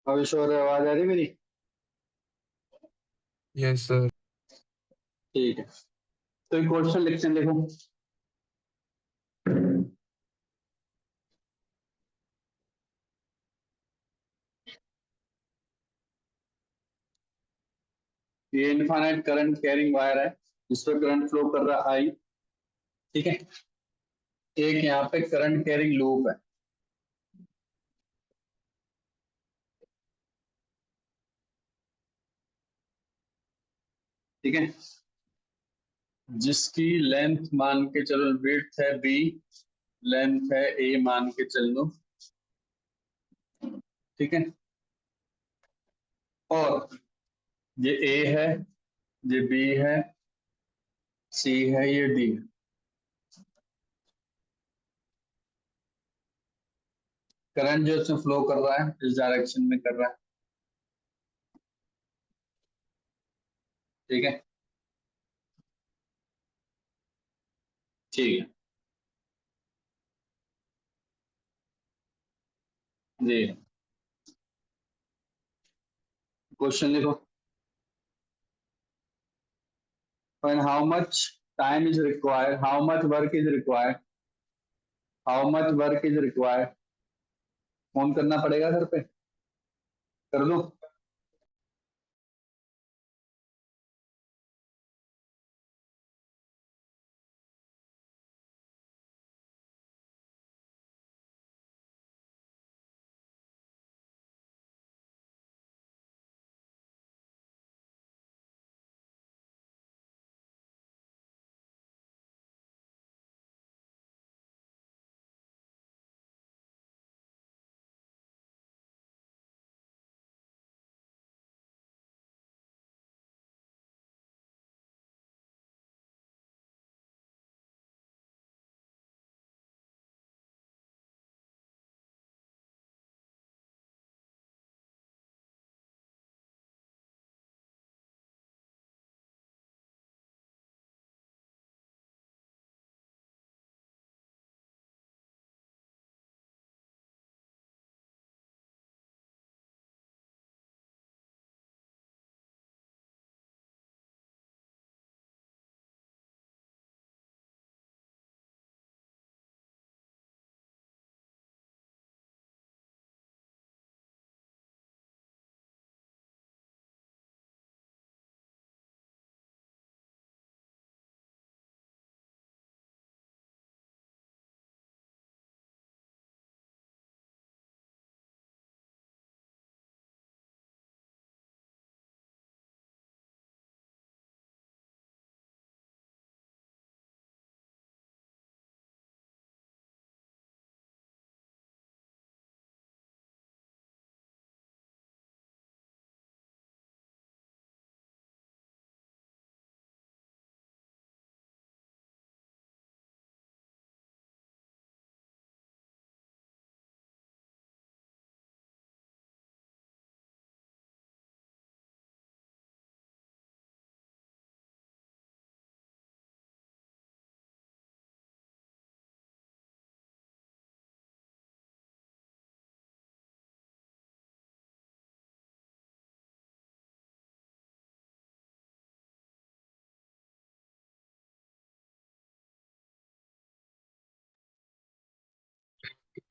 अब ईश्वर आवाज आ रही मेरी? Yes sir. ठीक है। तो एक क्वेश्चन लिखते हैं, देखो। ये इनफाइनाइट करंट कैरिंग वायर है, जिस पर करंट फ्लो कर रहा है आई। ठीक है। एक यहाँ पे करंट कैरिंग लूप है। ठीक है। जिसकी लेंथ मान के चलो, विड्थ है बी, लेंथ है ए मान के चल लो। ठीक है। और ये ए है, ये बी है, सी है, ये डी है। करंट जो इसमें फ्लो कर रहा है इस डायरेक्शन में कर रहा है। ठीक है। ठीक है जी। क्वेश्चन लिखो। when how much time is required, how much work is required, how much work is required। Phone करना पड़ेगा घर पे, कर दो।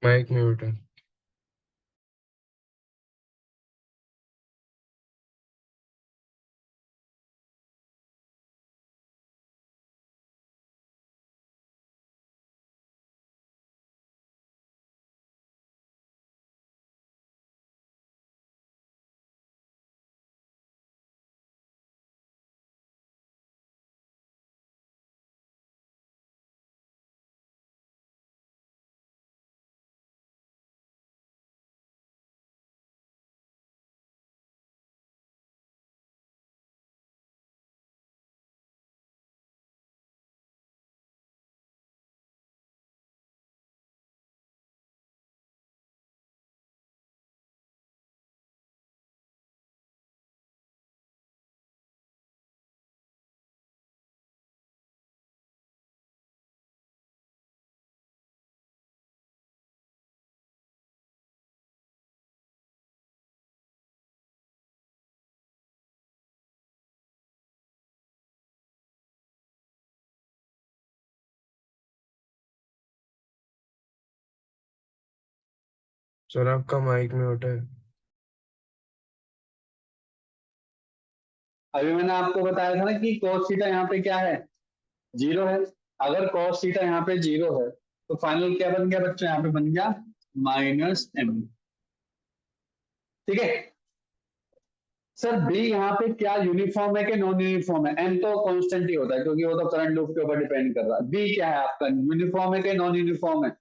माइक म्यूट है। सर आपका माइक म्यूट है। अभी मैंने आपको बताया था ना कि cos थीटा यहाँ पे क्या है, जीरो है। अगर cos थीटा यहाँ पे जीरो है तो फाइनल क्या बन गया बच्चों, यहाँ पे बन गया -m। ठीक है सर, बी यहाँ पे क्या यूनिफॉर्म है कि नॉन यूनिफॉर्म है? एम तो कांस्टेंट ही होता है क्योंकि वो तो करंट लूप के ऊपर डिपेंड कर रहा है। बी क्या है आपका, यूनिफॉर्म है कि नॉन यूनिफॉर्म है?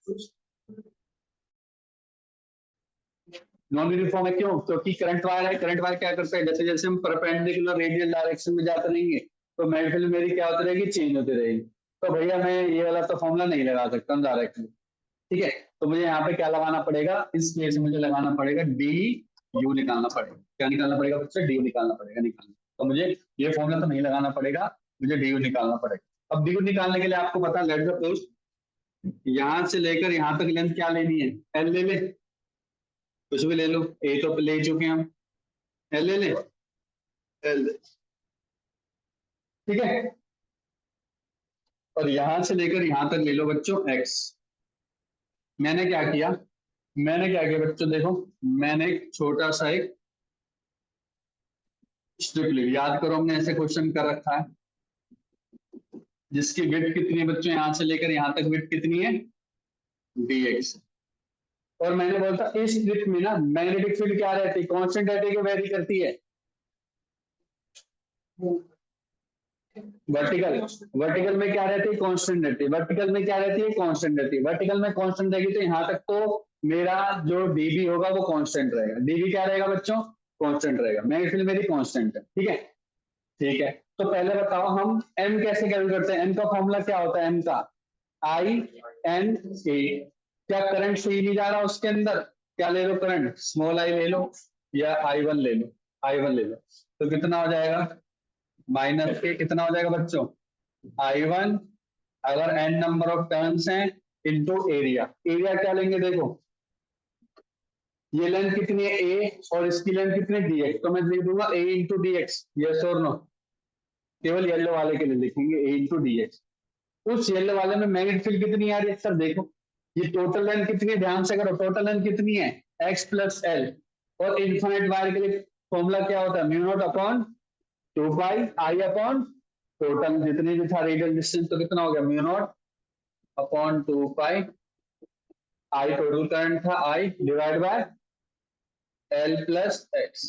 नॉन यूनिफॉर्म है, क्यों? क्योंकि करंट वायर है, करंट वायर क्या करता है, जैसे जैसे हम परपेंडिकुलर रेडियल डायरेक्शन में जाते रहेंगे तो महफिल मेरी क्या होती रहेगी, चेंज होती रहेगी। तो भैया मैं ये वाला तो फॉर्मूला नहीं लगा सकता हूँ डायरेक्टली। ठीक है, तो मुझे यहाँ पे क्या लगाना पड़ेगा, इस केस में मुझे लगाना पड़ेगा डी यू निकालना पड़ेगा। क्या निकालना पड़ेगा बच्चे, डी यू निकालना पड़ेगा, निकालना। तो मुझे ये फॉर्मूला तो नहीं लगाना पड़ेगा, मुझे डी यू निकालना पड़ेगा। अब डी यू निकालने के लिए आपको पता है, लेट सपोज यहाँ से लेकर यहाँ तक लेंथ क्या लेनी है, एल ले ले, कुछ भी ले लो, ए तो ले चुके हैं हम, एल ले ले, एल। ठीक है, और यहां से लेकर यहां तक ले लो बच्चों एक्स। मैंने क्या किया, मैंने क्या किया बच्चों, देखो मैंने एक छोटा सा एक स्ट्रिप ली, याद करो हमने ऐसे क्वेश्चन कर रखा है जिसकी विड्थ कितनी है बच्चों, यहां से लेकर यहां तक विड्थ कितनी है, dx। और मैंने बोला था इस स्ट्रिप में ना मैग्नेटिक फील्ड क्या रहती है, कांस्टेंट रहती है कि वेरी करती है? वर्टिकल, वर्टिकल में क्या रहती है, कांस्टेंट रहती है। वर्टिकल में क्या रहती है, कांस्टेंट रहती है। वर्टिकल में कांस्टेंट रहेगी तो यहाँ तक तो मेरा जो डीबी होगा वो कांस्टेंट रहेगा। डीबी क्या रहेगा बच्चों, कांस्टेंट रहेगा। मैग्नेटिक फील्ड मेरी कांस्टेंट है। ठीक है, ठीक है। तो पहले बताओ हम एम कैसे कैलकुलेट करते हैं, एम का फॉर्मूला क्या होता है, एम का आई एन ए। क्या करंट सी नहीं जा रहा उसके अंदर, क्या ले लो करंट, स्मॉल आई ले लो या आई वन ले लो, आई वन ले लो। तो कितना हो जाएगा, माइनस के कितना हो जाएगा बच्चों, आई वन, अगर एन नंबर ऑफ टर्न्स हैं इनटू एरिया। एरिया क्या लेंगे देखो, ये लेंथ कितनी है ए और इसकी लेंथ कितनी है डी एक्स, तो मैं लिख दूंगा ए इंटू डी एक्स, यस और नो। केवल येलो वाले के लिए लिखेंगे ए इंटू डी एक्स। उस येलो वाले में मैग्नेटिक फील्ड कितनी आ रही है सर, देखो ये टोटल लेंथ कितनी है, ध्यान से करो, टोटल लेंथ कितनी है, एक्स प्लस एल। और इन्फिनिट वायर के लिए फॉर्मूला क्या होता है, mu not upon 2 pi I upon total जितनी भी था रेडियल डिस्टेंस, तो कितना हो गया, mu not upon 2 pi I total current था, I divide by L plus x,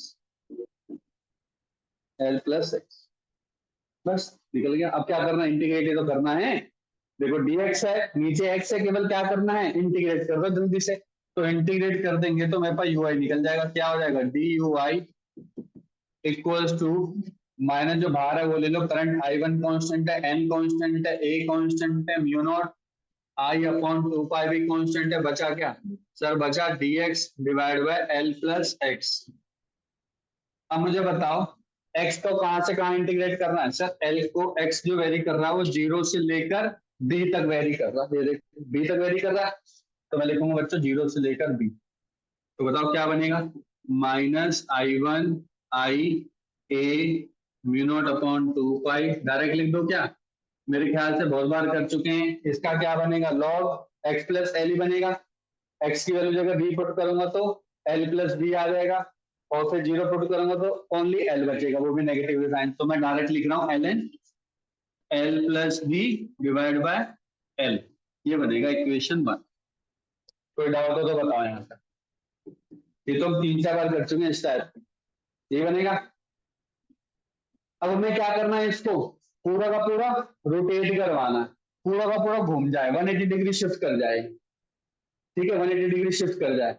L plus x. बस निकल गया। अब क्या करना है, इंटीग्रेट तो करना है। देखो dx है, नीचे x है, केवल क्या करना है, इंटीग्रेट कर दो जल्दी से। तो इंटीग्रेट कर देंगे तो मेरे पास ui निकल जाएगा, क्या हो जाएगा, D U I equals to, minus जो बाहर है वो ले लो, करंट आई वन कॉन्स्टेंट है, एन कॉन्स्टेंट है, ए कॉन्स्टेंट है, mu not I upon 2 pi भी कॉन्स्टेंट है, बचा क्या सर, बचा dx divide by L plus X. अब मुझे बताओ x को कहां से कहां इंटीग्रेट करना है सर, l को, x जो वेरी कर रहा है वो 0 से लेकर b तक वेरी कर रहा है, ये देखो b तक वेरी कर रहा है, तो मैं लिखूंगा बच्चों 0 से लेकर b। तो बताओ क्या बनेगा, minus I one I A mu not upon 2 pi, direct लिख दो क्या, मेरे ख्याल से बहुत बार कर चुके हैं। इसका क्या बनेगा, लॉग एक्स प्लस एल ही बनेगा। एक्स की वैल्यू जगह बी पुट करूंगा तो एल प्लस बी आ जाएगा, और फिर 0 पुट करूंगा तो ओनली एल बचेगा, वो भी नेगेटिव साइन। तो मैं डायरेक्ट लिख रहा हूँ L N L plus B divide by L, ये बनेगा इक्वेशन 1। कोई डाउट हो तो बताओ यहाँ से, ये तो हम 3-4 बार कर चुके हैं इस टाइप, ये बनेगा। अब हमें क्या करना है, इसको पूरा का पूरा रोटेट करवाना है, पूरा का पूरा घूम जाए, 180 डिग्री शिफ्ट कर जाए। ठीक है, 180 डिग्री शिफ्ट कर जाए।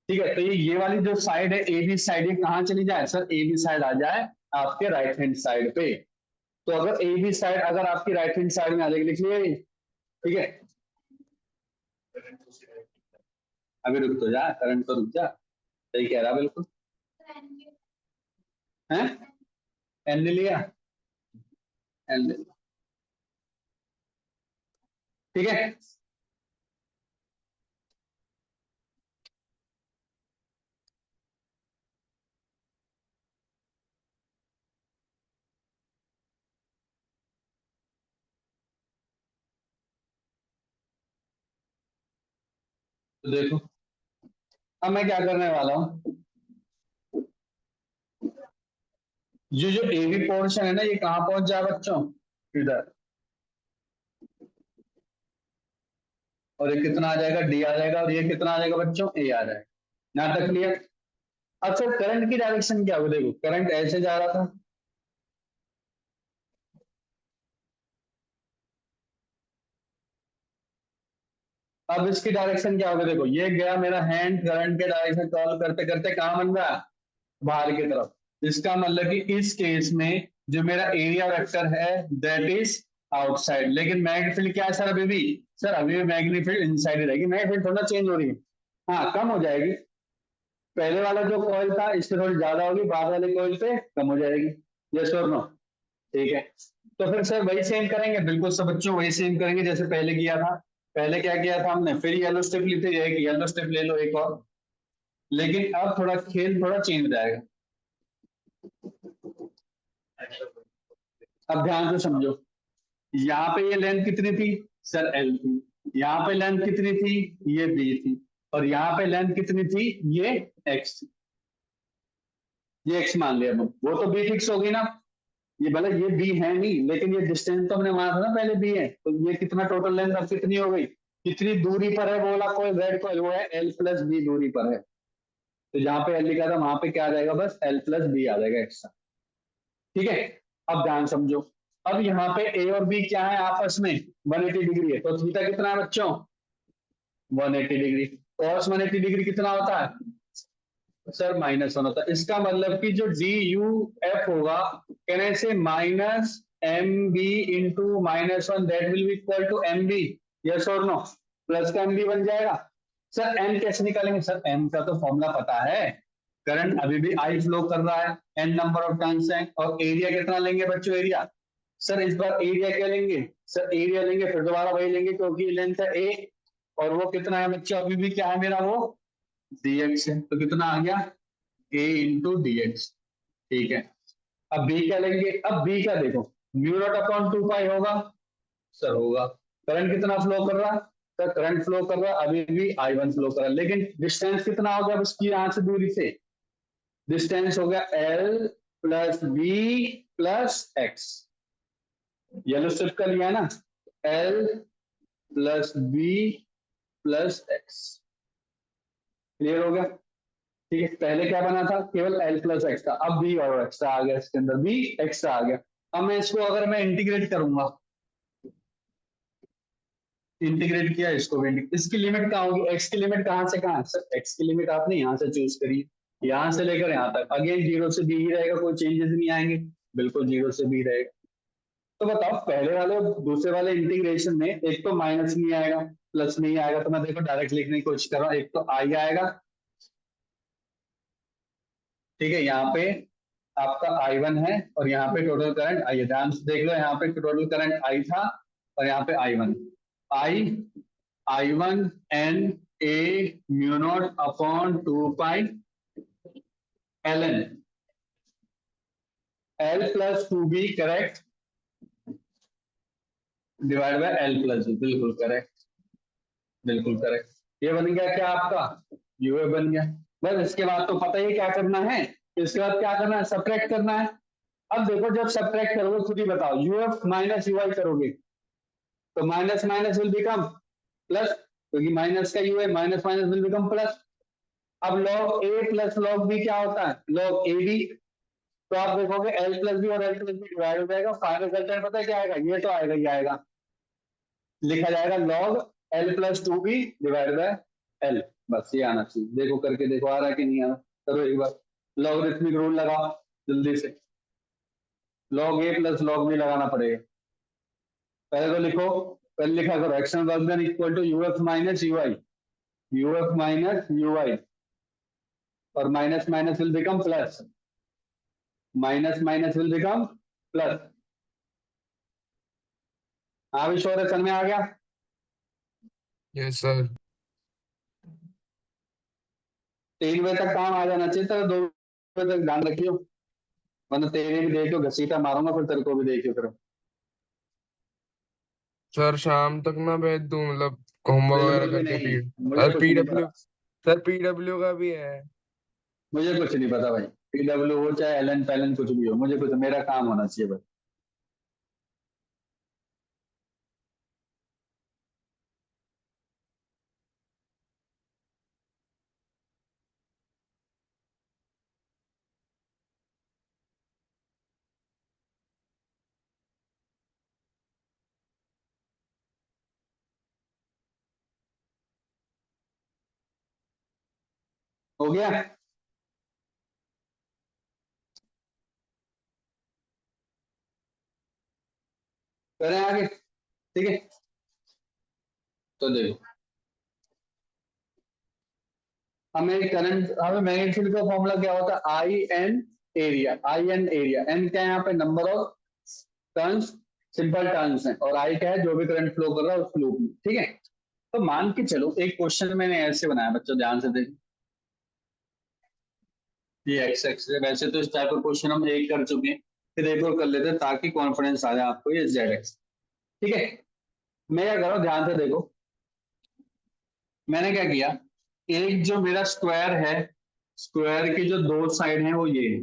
ठीक है, तो ये वाली जो साइड है ए बी साइड, ये कहाँ चली जाए सर, ए बी साइड आ जाए आपके राइट हैंड साइड पे। तो अगर ए बी साइड अगर आपकी राइट हैंड साइड में आ जाएगी, लिख लिया। ठीक है, अभी रुक तो जा, करंट तो रुक जा, सही कह रहा बिल्कुल है, एन ले लिया, एन ले लिया। ठीक है, तो देखो अब मैं क्या करने वाला हूँ, ये जो एबी पोर्शन है ना, ये कहाँ पहुंच जाए बच्चों, इधर, और ये कितना आ जाएगा, डी आ जाएगा, और ये कितना आ जाएगा बच्चों, ए आ जाएगा। यहाँ तक क्लियर। अब सर करंट की डायरेक्शन क्या होगी, देखो करंट ऐसे जा रहा था, अब इसकी डायरेक्शन क्या होगी, देखो ये गया मेरा हैंड, करंट के डायरेक्शन सॉल्व करते करते कहाँ बन रहा है, बाहर की तरफ। इसका मतलब कि इस केस में जो मेरा एरिया वेक्टर है दैट इज आउटसाइड, लेकिन मैग्नेटिक फील्ड क्या है सर, अभी भी, सर अभी भी मैग्नेटिक फील्ड इनसाइड ही रहेगी, मैग्नेटिक फील्ड थोड़ा चेंज हो रही है, हाँ कम हो जाएगी। पहले वाला जो कॉइल था इससे थोड़ी ज्यादा होगी, बाद वाले कॉइल पे कम हो जाएगी। यस और नो, ठीक है। तो फिर सर वही सेम करेंगे, बिल्कुल सब बच्चों वही सेम करेंगे जैसे पहले किया था। पहले क्या किया था हमने, फिर येलो स्टेप लेते जाएगी, येलो स्टेप ले लो एक और, लेकिन अब थोड़ा खेल थोड़ा चेंज हो जाएगा। अब ध्यान से समझो, यहाँ पे ये लेंथ कितनी थी सर, एल थी, यहाँ पे लेंथ कितनी थी, ये बी थी, और यहाँ पे लेंथ कितनी थी, ये एक्स थी, ये एक्स मान लिया हमने। वो तो बी फिक्स होगी ना, ये भले ये बी है नहीं, लेकिन ये डिस्टेंस तो हमने माना था ना पहले बी है, तो ये कितना टोटल लेंथ अब कितनी हो गई, कितनी दूरी पर है वो वाला कोई रेड कोई, वो है एल प्लस बी दूरी पर है, तो जहां पे एल लिखा था वहां पे क्या आ जाएगा, बस एल प्लस बी आ जाएगा एक्स्ट्रा, ठीक है। अब ध्यान समझो, अब यहाँ पे ए और बी क्या है आपस में, 180 डिग्री है, तो थीटा कितना है बच्चों, 180 डिग्री। कॉस 180 डिग्री कितना होता है सर, -1 होता है। इसका मतलब कि जो डी यू एफ होगा, कहने से minus M B into -1, that will be equal to M B, yes और नो, प्लस का एम बी बन जाएगा। सर एम कैसे निकालेंगे, सर एम का तो फॉर्मूला पता है, करंट अभी भी आई फ्लो कर रहा है, एन नंबर ऑफ टर्न्स है, और एरिया कितना लेंगे बच्चों, एरिया, सर इस बार एरिया क्या लेंगे, सर एरिया लेंगे, फिर दोबारा वही लेंगे क्योंकि लेंथ है ए, और वो कितना है बच्चों, अभी भी क्या है मेरा, वो dx है, तो कितना आ गया, a इंटू डी एक्स, ठीक है। अब b क्या लेंगे, अब b क्या देखो, म्यू नॉट अपॉन 2 पाई होगा, सर होगा। करंट कितना फ्लो कर रहा है, सर करंट फ्लो कर रहा है अभी भी I1 फ्लो कर रहा है, लेकिन डिस्टेंस कितना हो गया उसकी यहां से दूरी से, डिस्टेंस हो गया L plus B plus X, yellow strip का लिया ना, L plus B plus X, clear हो गया, ठीक है। पहले क्या बना था, केवल एल प्लस एक्स था, अब बी और एक्स्ट्रा आ गया, इसके अंदर बी एक्स्ट्रा आ गया। अब मैं इसको अगर मैं इंटीग्रेट करूंगा, इंटीग्रेट किया इसको भी, इसकी लिमिट कहाँ होगी, एक्स की लिमिट कहाँ से कहाँ है, सर एक्स की लिमिट आपने यहाँ से चूज करी, यहाँ से लेकर यहाँ तक, अगेन जीरो से बी ही रहेगा, कोई चेंजेस नहीं आएंगे, बिल्कुल जीरो से बी रहेगा। तो बताओ पहले वाले और दूसरे वाले इंटीग्रेशन में एक तो माइनस नहीं आएगा, प्लस नहीं आएगा, तो मैं देखो डायरेक्ट लिखने की कोशिश कर रहा हूँ, एक तो आई आएगा, ठीक है, यहाँ पे आपका I1 है, और यहाँ पे टोटल करंट आई है, ध्यान से देख लो, यहाँ पे टोटल करंट आई था, और यहाँ पे I1, I1 N A mu not upon 2 pi L N, L plus 2 B correct, divide by L plus B, बिल्कुल करेक्ट, बिल्कुल करेक्ट। ये बन गया क्या आपका, यूए बन गया। बस इसके बाद तो पता ही क्या करना है, इसके बाद क्या करना है, सब्ट्रैक्ट करना है। अब देखो जब सब्ट्रैक्ट करोगे खुद ही बताओ, यूएफ माइनस यूआई करोगे तो minus minus will become plus, क्योंकि माइनस का यू है, minus minus will become plus. अब log A plus log B क्या होता है, लॉग ए बी, तो आप देखोगे एल प्लस बी और एल प्लस बी डिवाइड हो जाएगा, फाइनल रिजल्ट पता है क्या आएगा, ये तो आएगा, ये आएगा, लिखा जाएगा log L plus 2 B divide by L, बस ये आना चाहिए। देखो करके देखो आ रहा है कि नहीं आ रहा, करो एक बार, लॉगरिथमिक रूल लगाओ जल्दी से, log A plus log B लगाना पड़ेगा। पहले तो लिखो, पहले लिखा करो action work done equal to UF minus UI, UF minus UI, और minus minus will become plus, minus minus will become plus. हाँ भी शोर है, में आ गया। Yes sir. 3 बजे तक काम आ जाना चाहिए, तो 2 बजे तक ध्यान रखियो, वरना तेरे भी देखियो घसीटा मारूंगा, फिर तेरे को भी देखियो फिर। सर शाम तक ना भेज दूं, मतलब होमवर्क वगैरह बिल्कुल भी करके नहीं, पी, मुझे अरे कुछ नहीं पीडब्ल्यू, पता। सर पीडब्ल्यू का भी है। मुझे कुछ नहीं पता भाई, पीडब्ल्यू हो चाहे एलन पैलन कुछ भी हो, मुझे कुछ, मेरा काम होना चाहिए बस। हो गया? करें आगे? ठीक है, तो देखो, हमें मैग्नीट्यूड का फॉर्मूला क्या होता है? I N area, I N area, N क्या है यहाँ पे? Number of turns, simple turns है, और आई क्या है? जो भी करंट फ्लो कर रहा है उस लूप में, ठीक है। तो मान के चलो एक क्वेश्चन मैंने ऐसे बनाया, बच्चों ध्यान से देखो, ये एक्स एक्स है, वैसे तो इस टाइप का क्वेश्चन हम एक कर चुके हैं, फिर एक और कर लेते हैं ताकि कॉन्फिडेंस आ जाए आपको, ये जेड एक्स, ठीक है। मैं क्या करो, ध्यान से देखो, मैंने क्या किया, एक जो मेरा स्क्वायर है, स्क्वायर की जो दो साइड है वो ये है,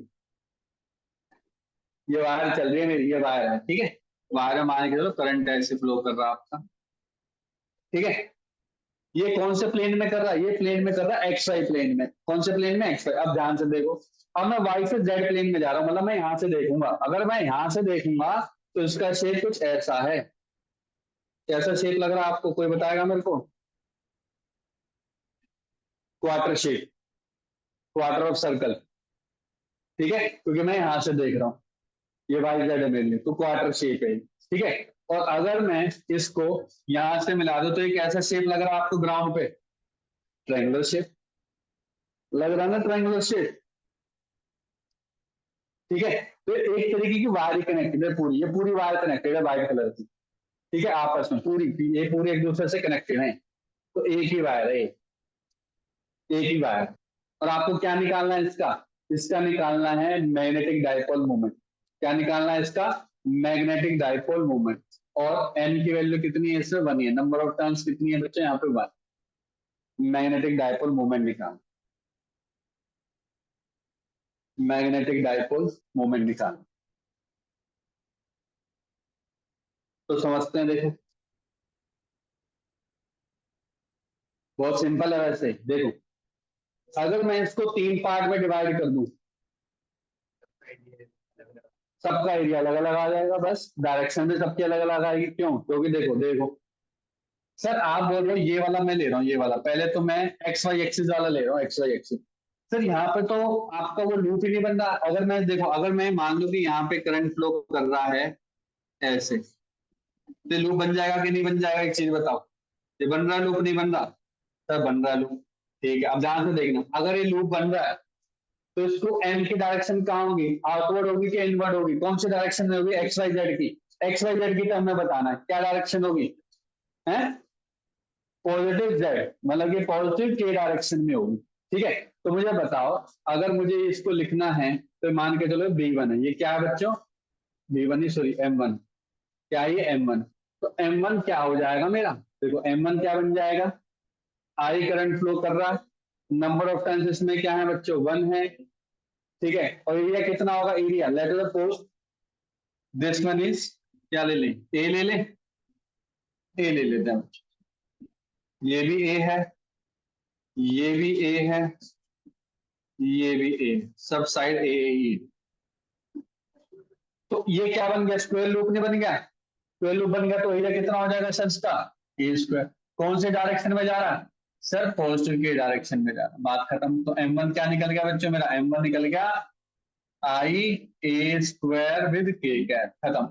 ये वायर चल रही है मेरी, ये वायर है, ठीक है। वायर में मान के चलो करंट ऐसे फ्लो कर रहा है आपका, ठीक है। ये कौन से प्लेन में कर रहा है? ये प्लेन में कर रहा है एक्स वाई प्लेन में। कौन से प्लेन में? X Y. अब ध्यान से देखो, अब मैं वाई से जेड प्लेन में जा रहा हूं, मतलब मैं यहां से देखूंगा, अगर मैं यहां से देखूंगा तो इसका शेप कुछ ऐसा है। कैसा शेप लग रहा है आपको, कोई बताएगा मेरे को? Quarter shape, quarter of circle, ठीक है, क्योंकि मैं यहां से देख रहा हूँ, ये वाई जेड है मेरे लिए, तो क्वार्टर शेप है, ठीक है। और अगर मैं इसको यहां से मिला दूं तो ये कैसा शेप लग रहा है आपको ग्राउंड पे? ट्रायंगुलर शेप लग रहा है ना, ट्रायंगुलर शेप, ठीक है। तो एक तरीके की वायर कनेक्टेड है पूरी, ये पूरी वायर कनेक्टेड है व्हाइट कलर की, ठीक है, आपस में पूरी, ये पूरी एक दूसरे से कनेक्टेड है, तो एक ही वायर है, एक ही वायर। और आपको क्या निकालना है इसका? इसका निकालना है मैग्नेटिक डाइपोल मोमेंट। क्या निकालना है इसका? Magnetic dipole moment. और एन की वैल्यू कितनी है इसमें? वन है। नंबर ऑफ टर्न्स कितनी है बच्चे यहाँ पे? वन। मैग्नेटिक डाइपोल मोमेंट निकाल, मैग्नेटिक डाइपोल मोमेंट निकाल, तो समझते हैं, देखो बहुत सिंपल है वैसे, देखो अगर मैं इसको तीन पार्ट में डिवाइड कर दूं, सबका एरिया अलग अलग आ जाएगा, बस डायरेक्शन भी सबकी अलग अलग आएगी। क्यों? क्योंकि देखो देखो सर, आप बोल रहे हो ये वाला मैं ले रहा हूँ, ये वाला पहले तो मैं एक्स वाई एक्सिस वाला ले रहा हूँ, एक्स वाई एक्सिस। सर यहाँ पे तो आपका वो लूप ही नहीं बन रहा। अगर मैं देखो, अगर मैं मान लूं कि यहाँ पे करंट फ्लो कर रहा है ऐसे, तो लूप बन जाएगा कि नहीं बन जाएगा? एक चीज बताओ, ये बन रहा है लूप, नहीं बन रहा? सर बन रहा है लूप, ठीक है। अब ध्यान से देखना, अगर ये लूप बन रहा है तो इसको एम की डायरेक्शन कहाँ होगी? आउटवर्ड होगी कि इनवर्ड होगी? कौन सी डायरेक्शन में होगी? एक्स वाई जेड की। एक्स वाई जेड की तो हमें बताना है क्या डायरेक्शन होगी, है पॉजिटिव जेड, मतलब ये पॉजिटिव के डायरेक्शन में होगी, ठीक है। तो मुझे बताओ, अगर मुझे इसको लिखना है तो मान के चलो बी वन है, ये क्या है बच्चों? बी वन ही, सॉरी एम वन, क्या है ये? M one. तो एम वन क्या हो जाएगा मेरा? देखो एम वन क्या बन जाएगा? आई करंट फ्लो कर रहा है, नंबर ऑफ टर्न्स इसमें क्या है बच्चों? वन है, ठीक है। और एरिया कितना होगा? Area let us suppose this one is, क्या ले लें? ए ले लें, ए ले लेते हैं बच्चों। ये भी ए है, ये भी ए है, ये भी ए, सब साइड ए ही है। तो ये क्या बन गया? स्क्वायर लूप नहीं बन गया? स्क्वायर लूप बन गया तो एरिया कितना हो जाएगा सर इसका? ए स्क्वायर। कौन से डायरेक्शन में जा रहा है? सर पॉजिटिव के डायरेक्शन में जा रहा है, बात खत्म। तो एम वन क्या निकल गया बच्चों मेरा? एम वन निकल गया आई ए स्क्वायर विद के कैप, खत्म,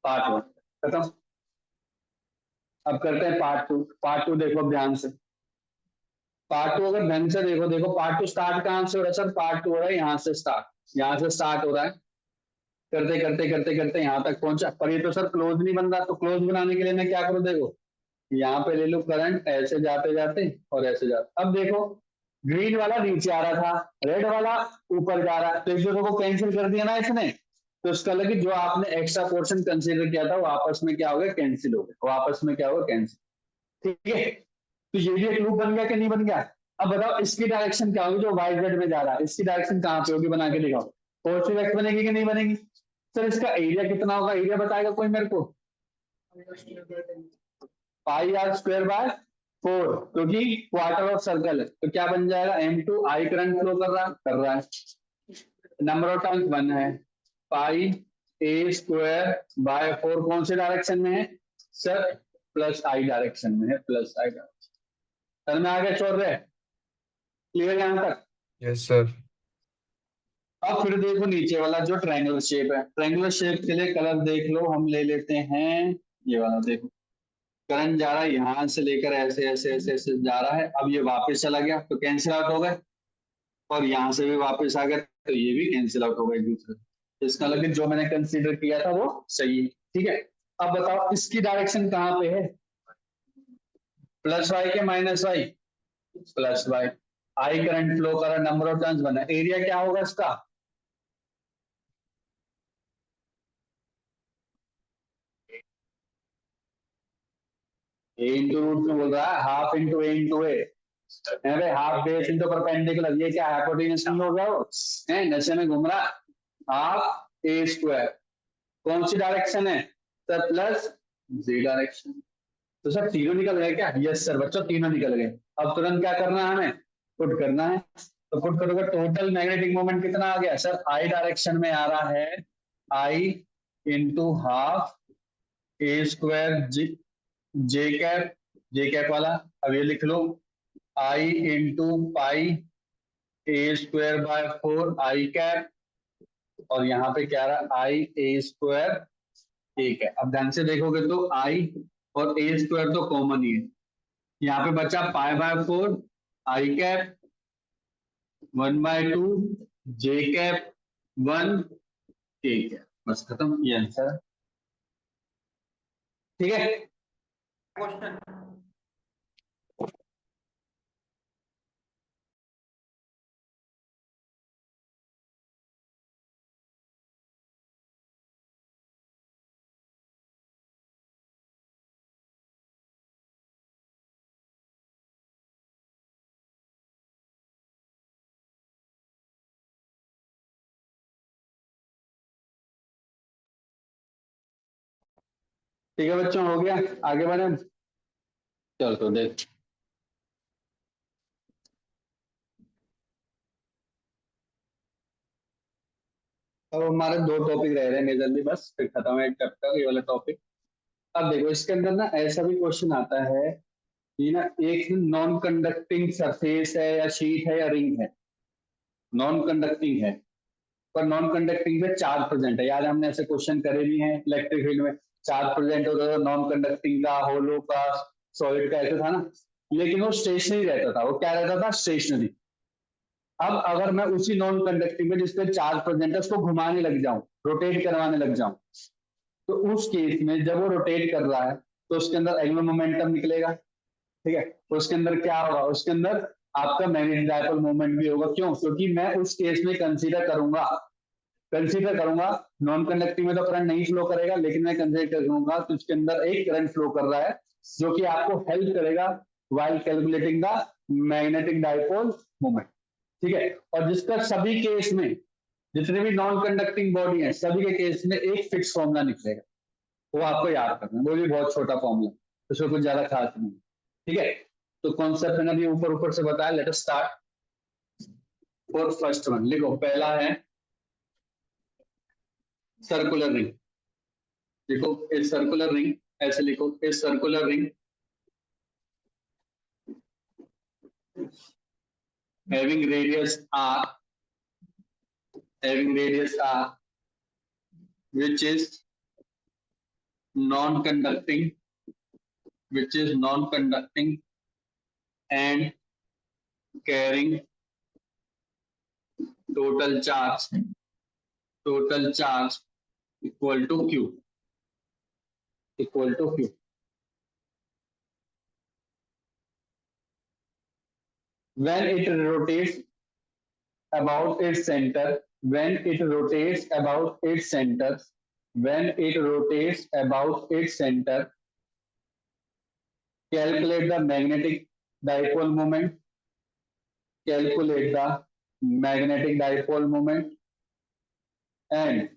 पार्ट वन खत्म। अब करते हैं पार्ट टू। पार्ट टू देखो ध्यान से, पार्ट टू अगर ढंग से देखो, देखो पार्ट टू स्टार्ट कहां से हो रहा है? सर पार्ट टू हो रहा है यहाँ से स्टार्ट, यहाँ से स्टार्ट हो रहा है, करते करते करते करते यहाँ तक पहुंचा। पर ये तो सर क्लोज नहीं बन रहा, तो क्लोज बनाने के लिए मैं क्या करूँ? देखो यहाँ पे ले लो करंट, ऐसे जाते जाते और ऐसे जाते। अब देखो ग्रीन वाला नीचे आ रहा था, रेड वाला ऊपर जा रहा है, तो एक दूसरे को कैंसिल कर दिया ना इसने, तो इसका लगे जो आपने एक्स्ट्रा पोर्शन कंसीडर किया था वो आपस में क्या हो गया? कैंसिल हो गया, वो आपस में क्या होगा? कैंसिल, ठीक है। तो ये भी एक लूप बन गया कि नहीं बन गया? अब बताओ इसकी डायरेक्शन क्या होगी जो वाई जेड में जा रहा है, इसकी डायरेक्शन कहाँ पे होगी, बना के दिखाओ। पॉजिटिव एक्स बनेगी कि नहीं बनेगी? सर इसका एरिया कितना होगा, एरिया बताएगा कोई मेरे को? पाई आर स्क्वायर बाय 4, क्योंकि क्वार्टर ऑफ सर्कल है, तो क्या बन जाएगा, m2 आई करंट फ्लो कर रहा है, नंबर ऑफ टर्न्स 1 है, पाई ए स्क्वायर बाय 4 कौन से डायरेक्शन में है सर, प्लस आई डायरेक्शन में है, प्लस आई डायरेक्शन। सर में आगे छोड़ रहे, क्लियर यहां तक? Yes sir. अब फिर देखो नीचे वाला जो ट्रायंगुलर शेप है, ट्रायंगुलर शेप के लिए कलर देख लो, हम ले लेते हैं ये वाला। देखो करंट जा रहा है यहां से लेकर ऐसे ऐसे ऐसे ऐसे जा रहा है, अब ये वापस चला गया तो कैंसिल आउट हो गए, और यहाँ से भी वापस आ गया तो ये भी कैंसिल आउट हो गए एक दूसरे से। तो इसका मतलब जो मैंने कंसीडर किया था वो सही है, ठीक है। अब बताओ इसकी डायरेक्शन कहाँ पे है, प्लस वाई के minus Y, plus Y, I current flow कर रहा, नंबर ऑफ टर्न्स बना, एरिया क्या होगा इसका, ए इंटू रूट में बोल रहा है, हाफ इंटू ए इंटू ए, हाफ बेस इंटू परपेंडिकुलर, ये क्या हाइपोटेन्यूज नहीं हो गया वो, नशे में घूम रहा, हाफ ए स्क्वायर, कौन सी डायरेक्शन है सर, प्लस जी डायरेक्शन। तो सर तीनों निकल गए क्या, यस सर बच्चों तीनों निकल गए। अब तुरंत क्या करना है हमें, पुट करना है, तो पुट करोगे टोटल मैग्नेटिक मोमेंट कितना आ गया सर, आई डायरेक्शन में आ रहा है, I into half A square J cap वाला, अब ये लिख लो, I into pi A square by 4 I cap, और यहाँ पे क्या रहा, आई ए स्क्वायर, ठीक है। अब ध्यान से देखोगे तो आई और ए स्क्वायर तो कॉमन ही है, यहाँ पे बचा pi by 4 I cap 1/2 J cap 1 के कैप, बस खत्म, ये आंसर, ठीक है। ठीक है बच्चों, हो गया, आगे बढ़े, चल तो देख। अब हमारे दो टॉपिक रह रहे हैं मेजरली, बस फिर खत्म है एक चैप्टर ये वाला टॉपिक। अब देखो इसके अंदर ना ऐसा भी क्वेश्चन आता है कि ना एक नॉन कंडक्टिंग सरफेस है या शीट है या रिंग है, नॉन कंडक्टिंग है, पर नॉन कंडक्टिंग में चार्ज प्रेजेंट है, याद हमने ऐसे क्वेश्चन करे भी हैं इलेक्ट्रिक फील्ड में, चार्ज प्रेजेंट होता था नॉन कंडक्टिंग का, होलो का, सॉलिड का, ऐसा था ना, लेकिन वो स्टेशनरी रहता था, वो क्या रहता था, स्टेशनरी। अब अगर मैं उसी नॉन कंडक्टिंग में जिसपे चार्ज प्रेजेंट है उसको घुमाने लग जाऊं, रोटेट करवाने लग जाऊं, तो उस केस में जब वो रोटेट कर रहा है तो उसके अंदर एंगुलर मोमेंटम निकलेगा, ठीक है। तो उसके अंदर क्या होगा, उसके अंदर आपका मैग्नेटिक डायपोल मोमेंट भी होगा, क्यों, क्योंकि मैं उस केस में कंसीडर करूंगा नॉन कंडक्टिंग में तो करंट नहीं फ्लो करेगा, लेकिन मैं कंसीडर करूंगा तो उसके अंदर एक करंट फ्लो कर रहा है जो कि आपको हेल्प करेगा while calculating the magnetic dipole moment, ठीक है। और जिसका सभी केस में, जितने भी नॉन कंडक्टिंग बॉडी है सभी के केस में एक फिक्स फॉर्मूला निकलेगा, वो आपको याद करना है, वो भी बहुत छोटा फॉर्मूला, उसमें कुछ ज्यादा खास नहीं, ठीक है। तो कॉन्सेप्ट मैंने अभी ऊपर ऊपर से बताया, लेट अस स्टार्ट। और फर्स्ट वन लिखो, पहला है सर्कुलर रिंग, देखो ए सर्कुलर रिंग, ऐसे लिखो a circular ring having radius r, having radius r, which is non-conducting, which is non-conducting and carrying total charge equal to q, equal to q. When it rotates about its center, when it rotates about its center, when it rotates about its center, calculate the magnetic dipole moment, calculate the magnetic dipole moment and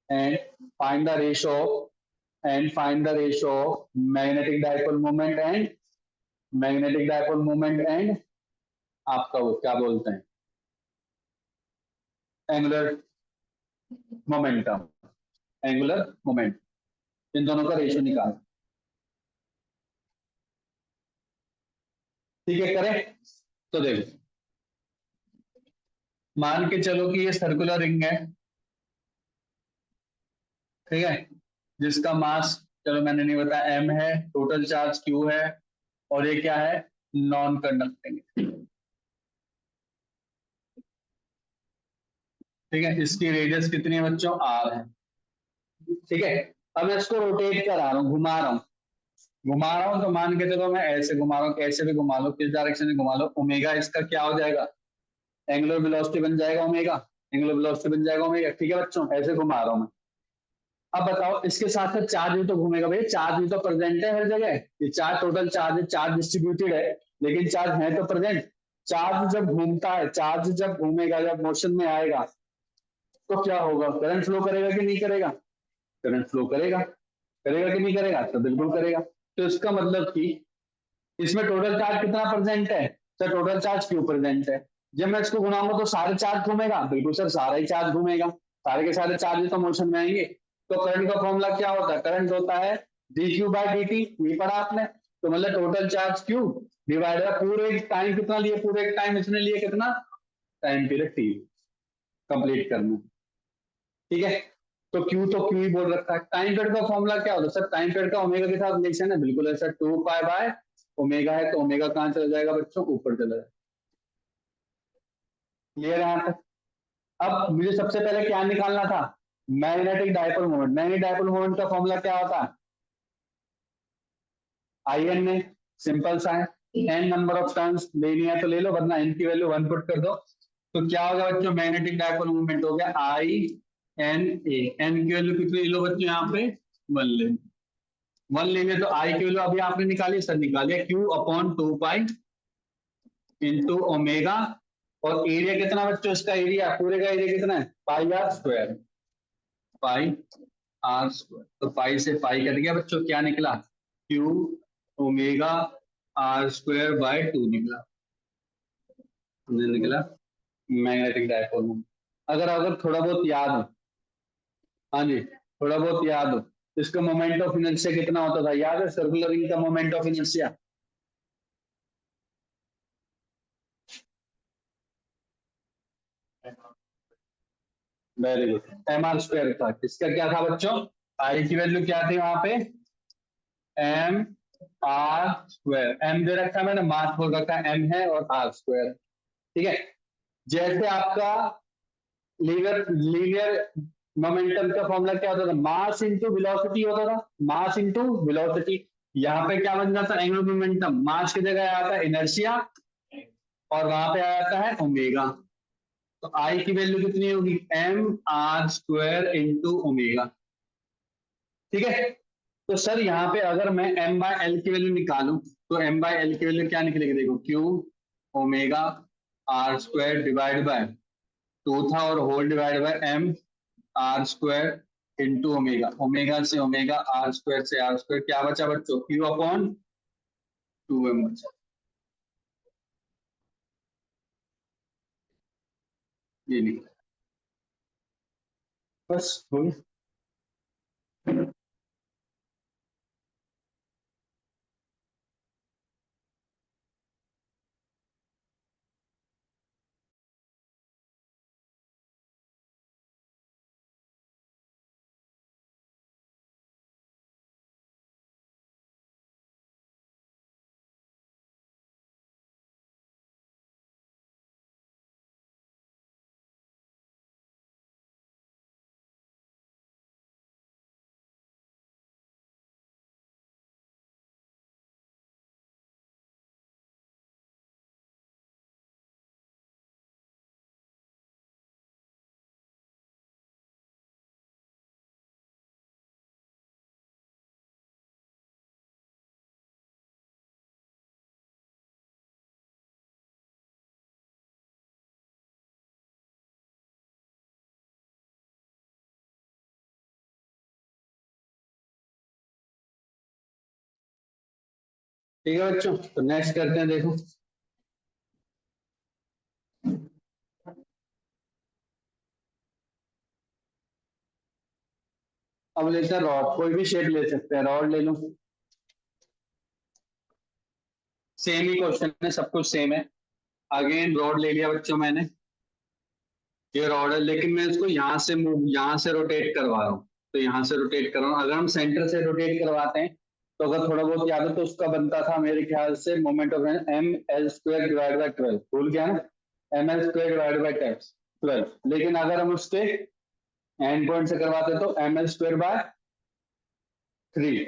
and find the ratio find the ratio of magnetic dipole moment and आपका वो क्या बोलते हैं angular momentum angular moment in दोनों का ratio निकाल ठीक है करें तो देखो मान के चलो कि ये सर्कुलर रिंग है ठीक है जिसका मास चलो मैंने नहीं बताया m है टोटल चार्ज q है और ये क्या है नॉन कंडक्टिंग ठीक है इसकी रेडियस कितनी है बच्चों r है ठीक है अब मैं इसको रोटेट करा रहा हूँ घुमा रहा हूँ तो मान के चलो मैं ऐसे घुमा रहा हूँ कैसे भी घुमा लो किस डायरेक्शन में घुमा लो ओमेगा इसका क्या हो जाएगा एंगुलर वेलोसिटी बन जाएगा ओमेगा एंगुलर वेलोसिटी बन जाएगा ओमेगा ठीक है बच्चों ऐसे घुमा रहा हूँ मैं अब बताओ इसके साथ साथ चार्ज भी तो घूमेगा भाई चार्ज भी तो प्रेजेंट है हर जगह ये चार्ज टोटल चार्ज है चार्ज डिस्ट्रीब्यूटेड है लेकिन चार्ज है तो प्रेजेंट चार्ज जब घूमता है चार्ज जब घूमेगा जब मोशन में आएगा तो क्या होगा करंट फ्लो करेगा कि नहीं करेगा करंट फ्लो करेगा करेगा कि नहीं करेगा तो बिल्कुल करेगा तो इसका मतलब कि इसमें टोटल चार्ज कितना प्रेजेंट है सर टोटल चार्ज क्यों प्रेजेंट है जब मैं इसको घुमाऊंगा तो सारे चार्ज घूमेगा बिल्कुल सर सारा ही चार्ज घूमेगा सारे के सारे चार्ज तो मोशन में आएंगे तो करंट का फॉर्मूला क्या होता है करंट होता है dq बाई dt ये पढ़ा आपने तो मतलब total charge q divide by पूरे टाइम कितना लिए पूरे टाइम इसने लिए कितना टाइम पीरियड t कंप्लीट करना ठीक है तो क्यू ही बोल रखा है टाइम पीरियड का फॉर्मूला क्या होता है सर टाइम पीरियड का ओमेगा के साथ रिलेशन है बिल्कुल है सर 2 पाई बाय ओमेगा है तो ओमेगा कहाँ चला जाएगा बच्चों ऊपर चला जाएगा क्लियर है यहाँ तक अब मुझे सबसे पहले क्या निकालना था magnetic dipole moment magnetic dipole moment का फॉर्मूला क्या होता है आई एन में सिंपल सा है एन नंबर ऑफ टर्न्स लेनी है तो ले लो वरना एन की वैल्यू 1 पुट कर दो तो क्या होगा बच्चों मैग्नेटिक डायपोल मूवमेंट हो गया आई एन ए एन की वैल्यू कितनी ले लो बच्चों यहाँ पे 1 ले 1 लेंगे तो आई की वैल्यू अभी आपने निकाली सर निकालिए Q upon 2 pi into omega और एरिया कितना बच्चों इसका एरिया पूरे का एरिया कितना है पाई आर स्क्वायर तो पाई से पाई कट गया बच्चों क्या निकला Q omega R square by 2 निकला निकला मैग्नेटिक डायपोल मोमेंट अगर अगर थोड़ा बहुत याद हो हाँ जी थोड़ा बहुत याद हो इसका मोमेंट ऑफ इनर्शिया कितना होता था याद है सर्कुलर रिंग का moment of inertia very good M R square था इसका क्या था बच्चों आई की वैल्यू क्या थी वहां पे एम आर स्क्वायर एम दे रखा है मैंने मास बोल रखा है एम है और आर स्क्वायर ठीक है जैसे आपका लीनियर लीनियर मोमेंटम का फॉर्मूला क्या होता था मास इंटू वेलोसिटी होता था मास इंटू वेलोसिटी यहाँ पे क्या बन जाता है एंगुलर मोमेंटम मास की जगह आता है इनर्शिया और वहां पे आ जाता है ओमेगा तो आई की वैल्यू कितनी होगी M R square into omega ठीक है तो सर यहाँ पे अगर मैं एम बाय एल की वैल्यू निकालूं तो एम बाय एल की वैल्यू क्या निकलेगी देखो Q omega R square divide by 2 था और whole divide by M R square into omega omega से ओमेगा आर स्क्वायर से आर स्क्वायर क्या बचा बच्चों क्यू अपॉन 2m बचा ये निकला बस हो गया ठीक है बच्चों, तो नेक्स्ट करते हैं, देखो अब लेते हैं रॉड, कोई भी शेप ले सकते हैं, रॉड ले लो, सेम ही क्वेश्चन है, सब कुछ सेम है। अगेन रॉड ले लिया बच्चों मैंने, ये रॉड है, लेकिन मैं इसको यहाँ से मूव, यहाँ से रोटेट करवा रहा हूँ, तो यहाँ से रोटेट कर रहा हूँ। अगर हम सेंटर से रोटेट करवाते हैं तो अगर थोड़ा बहुत याद हो तो उसका बनता था मेरे ख्याल से moment of M L square divide by 12, भूल गया ना, M L square divide by 12। लेकिन अगर हम उसके एंड पॉइंट से करवाते तो M L square by 3,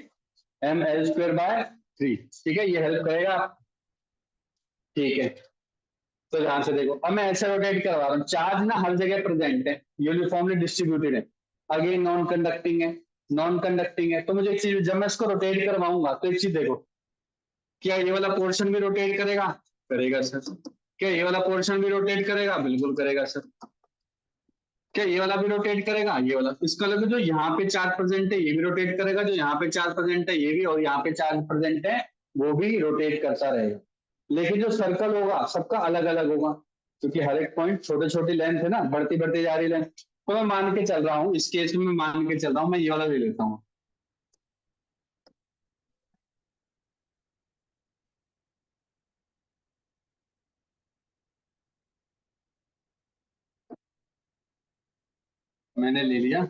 M L square by 3, ठीक है, ये हेल्प करेगा। ठीक है, तो ध्यान से देखो, अब मैं ऐसे रोटेट करवा रहा हूँ, चार्ज ना हर जगह प्रेजेंट है, यूनिफॉर्मली डिस्ट्रीब्यूटेड है, अगेन नॉन कंडक्टिंग है, नॉन कंडक्टिंग है, तो मुझे एक चीज, जब मैं इसको रोटेट करवाऊंगा तो एक चीज देखो, क्या ये वाला पोर्शन भी रोटेट करेगा? करेगा सर। क्या ये वाला पोर्शन भी रोटेट करेगा? बिल्कुल करेगा सर। क्या ये वाला भी रोटेट करेगा? ये वाला, इसका मतलब जो यहाँ पे चार्ज प्रेजेंट है ये भी रोटेट करेगा, जो यहाँ पे चार्ज प्रेजेंट है ये भी, और यहाँ पे चार्ज प्रेजेंट है वो भी रोटेट करता रहेगा। लेकिन जो सर्कल होगा सबका अलग अलग होगा, क्योंकि हर एक पॉइंट छोटे छोटी लेंथ है ना, बढ़ती बढ़ती जा रही लेंथ। तो मैं मान के चल रहा हूँ, इस केस में मैं मान के चल रहा हूँ, मैं ये वाला ले लेता हूँ। मैंने ले लिया,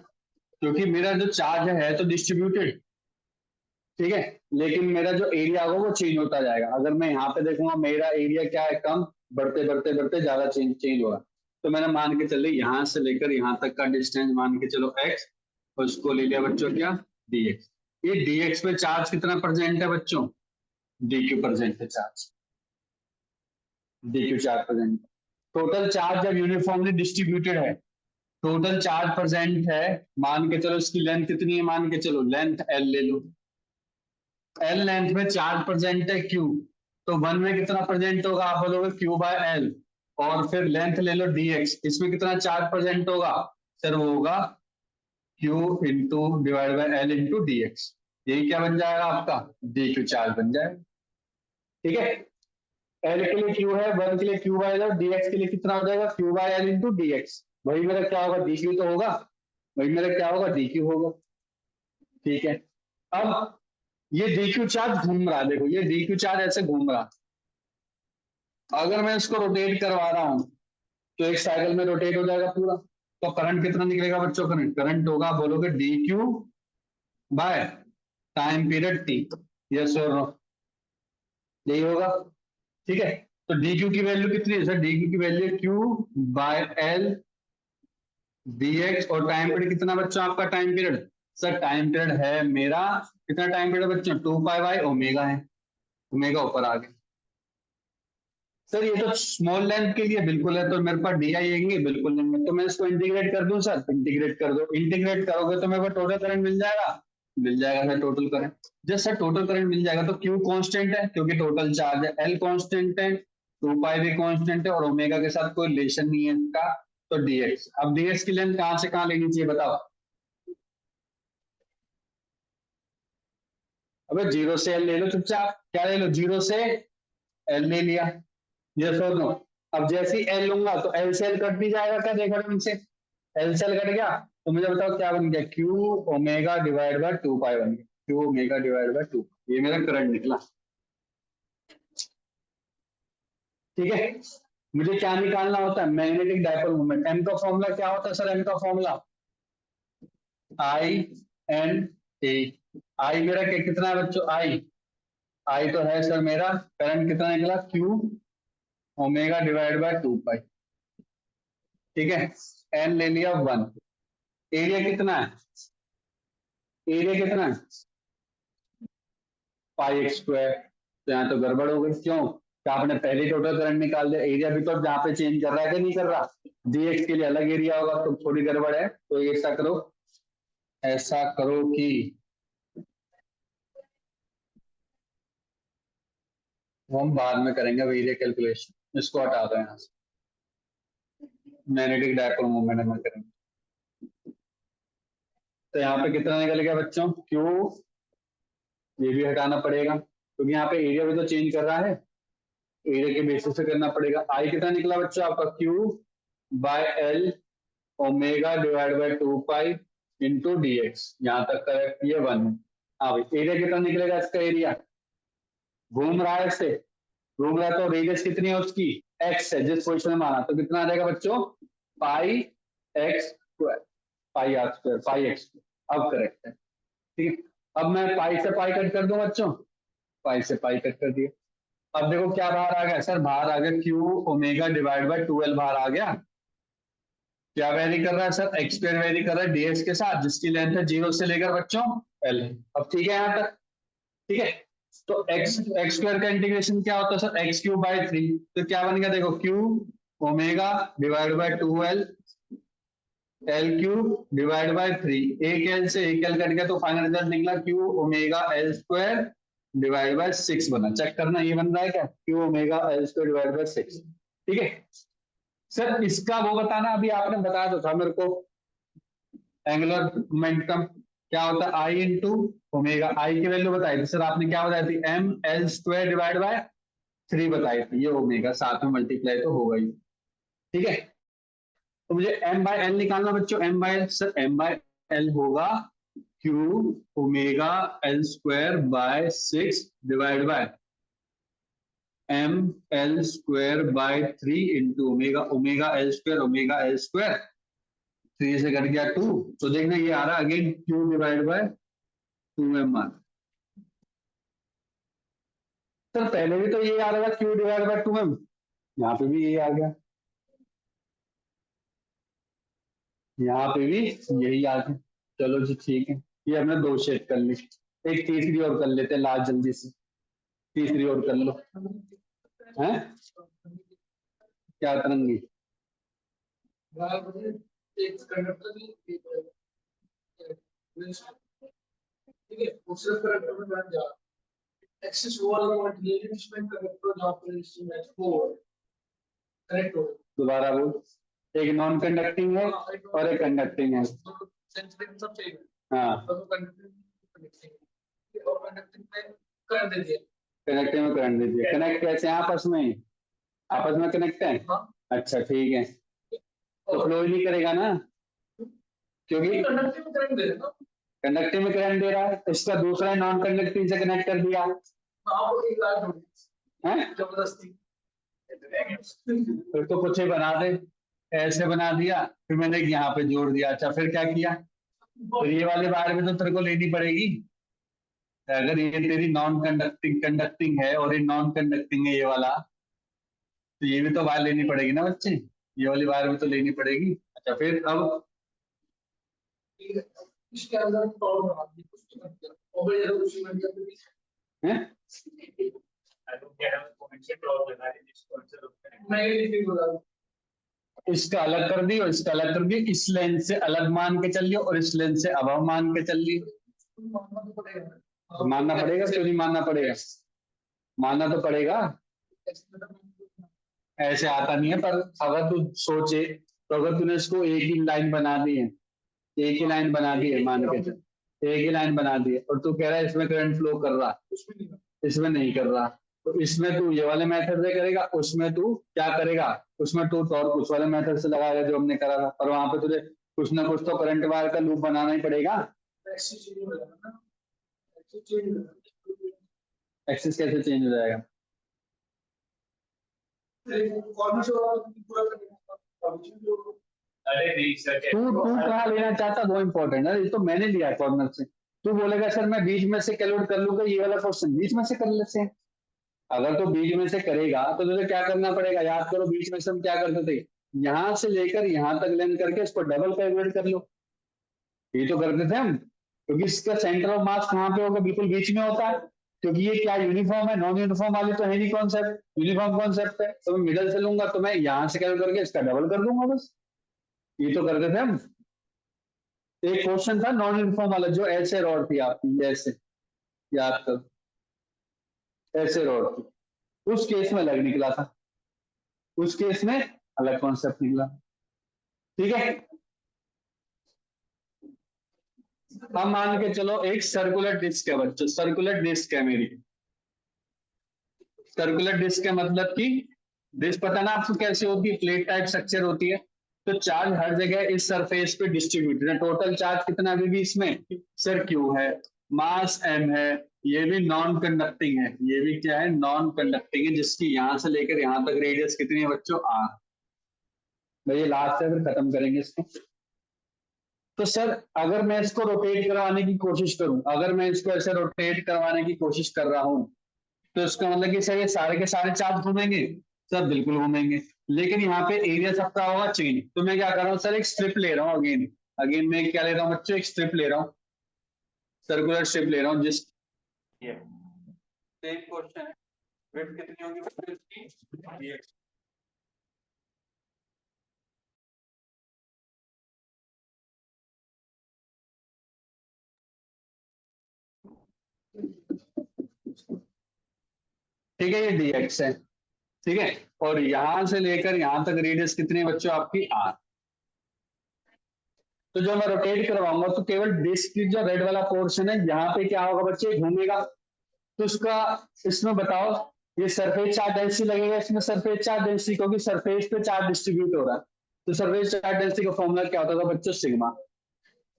क्योंकि मेरा जो चार्ज है तो डिस्ट्रीब्यूटेड, ठीक है, लेकिन मेरा जो एरिया होगा वो चेंज होता जाएगा। अगर मैं यहाँ पे देखूंगा मेरा एरिया क्या है, कम, बढ़ते बढ़ते बढ़ते ज्यादा चेंज चेंज होगा। तो मैंने मान के चल यहाँ से लेकर यहाँ तक का डिस्टेंस मान के चलो एक्स, और उसको ले लिया बच्चों क्या, dx। ये dx पे चार्ज कितना प्रेजेंट है बच्चों? dq प्रेजेंट है charge, dq charge present. Total charge जब यूनिफॉर्मली डिस्ट्रीब्यूटेड है, टोटल चार्ज प्रेजेंट है, मान के चलो इसकी लेंथ कितनी है, मान के चलो लेंथ l ले लो, एल लेंथ में चार्ज प्रेजेंट है क्यू, तो वन में कितना प्रेजेंट होगा, आप बोलोगे क्यू बाय एल, और फिर लेंथ ले लो dx, इसमें कितना चार्ज प्रेजेंट होगा सर, वो होगा Q into divide by L into dx, यही क्या बन जाएगा आपका, dq चार्ज बन जाएगा। ठीक है, एल के लिए क्यू है, वन के लिए क्यू बाय एल, dx के लिए कितना हो जाएगा, Q by L into dx, वही मेरा क्या होगा, dq तो होगा, वही मेरा क्या होगा, dq होगा। ठीक है, अब ये dq चार्ज घूम रहा है, देखो ये dq चार्ज ऐसे घूम रहा, अगर मैं इसको रोटेट करवा रहा हूं तो एक साइकिल में रोटेट हो जाएगा पूरा, तो करंट कितना निकलेगा बच्चों, करंट करंट होगा, बोलोगे D Q by time period T, yes और नो, यही होगा। ठीक है, तो डी क्यू की वैल्यू कितनी है सर, डी क्यू की value Q by L D x, और टाइम पीरियड कितना बच्चों आपका, time period, sir time period है मेरा, कितना टाइम पीरियड बच्चों, 2 पाई बाय ओमेगा है, ओमेगा ऊपर आ गया। सर ये तो स्मॉल लेंथ के लिए बिल्कुल है, तो मेरे पास डी आई आएंगे, बिल्कुल नहीं है, तो मैं इसको इंटीग्रेट कर दूं सर, इंटीग्रेट कर दो, इंटीग्रेट करोगे तो मेरे को टोटल करंट मिल जाएगा, मिल जाएगा सर टोटल करंट। जब सर टोटल करंट मिल जाएगा तो क्यू कांस्टेंट है क्योंकि टोटल चार्ज है, एल कांस्टेंट है, 2 पाई भी कांस्टेंट है, और ओमेगा के साथ कोई रिलेशन नहीं है इसका, तो डीएक्स। अब डीएक्स की लेंथ कहां से कहां लेनी चाहिए बताओ, अबे जीरो से एल ले लो चुपचाप, क्या ले लो, जीरो से एल ले लिया, यस और नो। अब जैसे ही एल लूंगा तो एल से एल कट भी जाएगा, क्या देखा तुमसे, एल से एल कट गया, तो मुझे बताओ क्या बन गया, क्यू ओमेगा डिवाइड बाय 2 पाई बन गया, क्यू ओमेगा डिवाइड बाय 2, ये मेरा करंट निकला। ठीक है, मुझे क्या निकालना होता है, मैग्नेटिक डायपोल मोमेंट, एम का फॉर्मूला क्या होता है सर, एम का फॉर्मूला आई एन ए, आई मेरा क्या कितना है बच्चों, आई, आई तो है सर मेरा, करंट कितना निकला, क्यू ओमेगा डिवाइड बाय 2 पाई। ठीक है, एन ले लिया 1, एरिया कितना है, एरिया कितना है, पाई एक्स स्क्वायर, तो यहाँ तो गड़बड़ हो गई, क्यों, क्या आपने पहले टोटल करंट निकाल दिया, एरिया भी तो जहाँ पे चेंज कर रहा है कि नहीं कर रहा, dx के लिए अलग एरिया होगा, तो थोड़ी गड़बड़ है, तो ऐसा करो, ऐसा करो कि वो हम बाद में करेंगे, अब एरिया कैलकुलेशन, इसको हटा दो यहाँ से, मैग्नेटिक डायपोल मोमेंट में करेंगे। तो यहाँ पे कितना निकल गया बच्चों, क्यू, ये भी हटाना पड़ेगा, क्योंकि यहाँ पे एरिया भी तो चेंज कर रहा है, एरिया के बेसिस पे करना पड़ेगा। आई कितना निकला बच्चों आपका, Q by L omega divide by 2 pi into D x. यहाँ तक करेक्ट, ये 1 है। हाँ भाई, एरिया कितना निकलेगा इसका, एरिया घूम रहा है इससे, घूम रहा है तो रेडियस कितनी है उसकी, एक्स है, जिस पोजिशन में माना, तो कितना आ जाएगा बच्चों, pi X square, pi R square, pi X. अब करेक्ट है, ठीक है। अब मैं पाई से पाई कट कर दूं बच्चों, पाई से पाई कट कर दिया। अब देखो क्या बाहर आ गया सर, बाहर आ गया Q omega divide by 2l बाहर आ गया। क्या वेरी कर रहा है सर, एक्स स्क्वायर वेरी कर रहा है डीएक्स के साथ, जिसकी लेंथ है 0 से लेकर बच्चों एल। अब ठीक है यहाँ तक, ठीक है। तो एक्स एक्स स्क्वायर का इंटीग्रेशन क्या होता है सर, एक्स क्यूब बाय 3, तो क्या बन गया देखो, cube omega divide by 2l L cube divide by 3, एक एल से एक एल कट गया तो फाइनल रिजल्ट निकला Q omega L square divide bye 6 बना। चेक करना ये बन रहा है क्या, Q omega L square divide bye 6, ठीक है। सर इसका वो बताना, अभी आपने बताया तो था मेरे को, एंगुलर मोमेंटम क्या होता है, आई इंटू ओमेगा, आई की वैल्यू बताई थी सर आपने, क्या बताई थी, M L square divide by 3 बताई थी, ये ओमेगा साथ में मल्टीप्लाई तो होगा ही, ठीक है। तो मुझे एम बाय एल निकालना बच्चों, एम बाय एल, सर एम बाय एल होगा Q omega L square by 6 divide by M L square by 3 into omega, omega L square 3 से कट गया 2, तो देखना ये आ रहा again Q divide by 2m। Sir पहले भी तो ये आ रहा था क्यू डिवाइड बाय 2m, यहाँ पे भी ये आ गया, यहाँ पे भी यही आ गया। चलो जी ठीक है, ये हमने 2 शेड कर ली, एक तीसरी और कर लेते हैं लास्ट जल्दी से, तीसरी और कर लो, हैं क्या तरंगी, एक कंडक्टर ठीक है, वो सिर्फ कंडक्टर में बन जा एक्सिस वो वाला पॉइंट ये है जिसमें कंडक्टर जहां पर इंस्ट्रूमेंट को कनेक्ट हो। दोबारा बोल, एक नॉन कंडक्टिंग है और एक कंडक्टिंग है, सेंसिटिव सब चाहिए, हाँ तो कंडक्टिंग और कंडक्टिंग में कर दे दिया, कनेक्टिंग में करंट दे दिया, कनेक्ट कैसे हैं आपस में, आपस में कनेक्ट है, अच्छा ठीक है, तो फ्लो ही नहीं करेगा ना, क्योंकि कंडक्टिंग में करंट दे देना, कंडक्टिंग में करंट दे रहा है, इसका दूसरा नॉन कंडक्टिंग से कनेक्ट कर दिया आप एक लाख जोड़ है, जबरदस्ती फिर तो कुछ ही बना दे, ऐसे बना दिया, फिर मैंने यहाँ पे जोड़ दिया, अच्छा फिर क्या किया, फिर ये वाली वायर भी तो तेरे को लेनी पड़ेगी, अगर ये तेरी नॉन कंडक्टिंग कंडक्टिंग है और ये नॉन कंडक्टिंग है ये वाला, तो ये भी तो वायर लेनी पड़ेगी ना बच्चे, ये वाली वायर भी तो लेनी पड़ेगी। अच्छा फिर अब इसके अंदर प्रॉब्लम आ गई कुछ और ये उसी में हैं मैं ये नहीं बोला इसका अलग कर दी और इसका अलग कर दी, इस लेंथ से अलग मान के चलिए और इस लेंथ से अब मान के चलिए, मानना पड़ेगा, क्यों नहीं मानना पड़ेगा, मानना तो पड़ेगा, ऐसे आता नहीं है, पर अगर तू सोचे तो अगर तूने इसको एक ही लाइन बना दी है, एक ही लाइन बना दी है, मान के चल एक ही लाइन बना दी है, और तू कह रहा है इसमें करंट फ्लो कर रहा, इसमें नहीं कर रहा, तो इसमें तू ये वाले मेथड से करेगा, उसमें तू क्या करेगा, उसमें तू टॉर्क उस वाले मेथड से लगाएगा जो हमने करा था, पर वहां पे तुझे कुछ ना कुछ तो करंट वायर का लूप बनाना ही पड़ेगा। एक्सिस कैसे चेंज हो जाएगा, तू कहाँ लेना चाहता वो इम्पोर्टेंट है, ये तो मैंने लिया कॉर्नर से, तू बोलेगा सर मैं बीच में से कैलकुलेट कर लूंगा, ये वाला क्वेश्चन बीच में से कर लेते हैं, अगर तो बीच में से करेगा तो तुझे क्या करना पड़ेगा, याद करो बीच में से हम क्या करते थे, यहां से लेकर यहां तक लेंथ करके इसको डबल कैलकुलेट कर लो, ये तो करते थे हम, क्योंकि इसका सेंटर ऑफ मास कहाँ पे होगा, बिल्कुल बीच में होता है, क्योंकि ये क्या यूनिफॉर्म है, नॉन यूनिफॉर्म वाली तो है नहीं कॉन्सेप्ट, यूनिफॉर्म कॉन्सेप्ट है, तो मैं मिडल से लूंगा तो मैं यहां से कैलकुलेट करके इसका डबल कर दूंगा बस, ये तो करते थे हम। एक क्वेश्चन था नॉन यूनिफॉर्म वाला जो ऐसे रॉड थी आपकी, ऐसे याद करो, ऐसे रॉड थी, उस केस में अलग निकला था, उस केस में अलग कॉन्सेप्ट निकला, ठीक है। अब मान के चलो एक सर्कुलर डिस्क है बच्चों, सर्कुलर डिस्क है मेरी, सर्कुलर डिस्क का मतलब कि डिस्क पता ना आपको कैसे होती है, प्लेट टाइप स्ट्रक्चर होती है। तो चार्ज हर जगह इस सरफेस पे डिस्ट्रीब्यूटेड है। टोटल चार्ज कितना अभी भी इसमें सर क्यू है, मास एम है, ये भी नॉन कंडक्टिंग है, ये भी क्या है नॉन कंडक्टिंग है, जिसकी यहां से लेकर यहां तक रेडियस कितनी है बच्चों आर। भाई ये लास्ट है, फिर खत्म करेंगे इसको। तो सर अगर मैं इसको रोटेट करवाने की कोशिश करूं, अगर मैं इसको ऐसे रोटेट करवाने की कोशिश कर रहा हूं, तो इसका मतलब कि सर ये सारे के सारे चार्ज घूमेंगे, सर बिल्कुल घूमेंगे, लेकिन यहाँ पे एरिया सबका होगा चेंज। तो मैं क्या कर रहा हूँ सर, एक स्ट्रिप ले रहा हूँ, अगेन अगेन मैं क्या ले रहा हूँ बच्चों, एक स्ट्रिप ले रहा हूँ, सर्कुलर स्ट्रिप ले रहा हूँ, जिस सेम क्वेश्चन है, विड्थ कितनी होगी बच्चों इसकी, ठीक है, ये dx है, ठीक है, और यहां से लेकर यहां तक रेडियस कितनी है बच्चों आपकी आर। तो जो मैं रोटेट करवाऊंगा तो केवल डिस्क की जो रेड वाला पोर्शन है यहाँ पे क्या होगा बच्चे, घूमेगा। तो उसका इसमें बताओ, ये सरफेस चार्ज डेंसिटी लगेगा इसमें, सरफेस चार्ज डेंसिटी, क्योंकि सरफेस पे चार्ज डिस्ट्रीब्यूट हो रहा है। तो सरफेस चार्ज डेंसिटी का फॉर्मूला क्या होता था बच्चों, सिग्मा।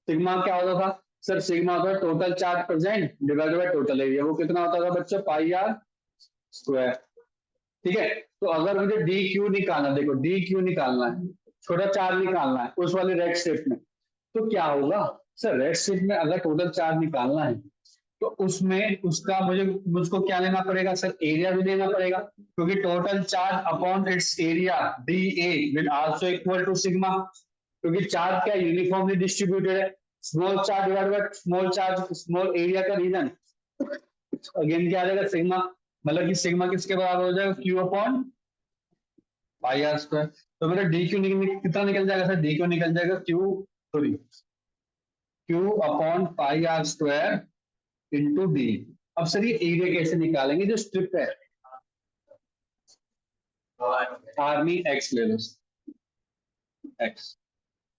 सिग्मा क्या होता था सर, सिग्मा होता है total charge present divided by total area. वो कितना होता था बच्चों, पाई आर स्क्वायर। ठीक है, तो अगर मुझे डी क्यू निकालना, देखो डी क्यू निकालना है, छोटा चार्ज निकालना है उस वाले रेड स्ट्रिप में, तो क्या होगा सर, रेड स्ट्रिप में अगर टोटल चार्ज निकालना है तो उसमें उसका मुझको क्या लेना पड़ेगा सर, एरिया भी लेना पड़ेगा, क्योंकि total charge upon its area D A will also equal to sigma, क्योंकि चार्ज क्या यूनिफॉर्मली डिस्ट्रीब्यूटेड है। Small charge divided by small charge, small area का रीजन, अगेन क्या आ जाएगा सिग्मा, मतलब कि सिग्मा किसके बराबर हो जाएगा, Q upon pi R square. तो मेरा डी क्यू कितना निकल जाएगा सर, डी क्यू निकल जाएगा Q, sorry Q upon pi R square into D. अब सर ये एरिया कैसे निकालेंगे, जो स्ट्रिप है आर्मी एक्स ले लो, एक्स,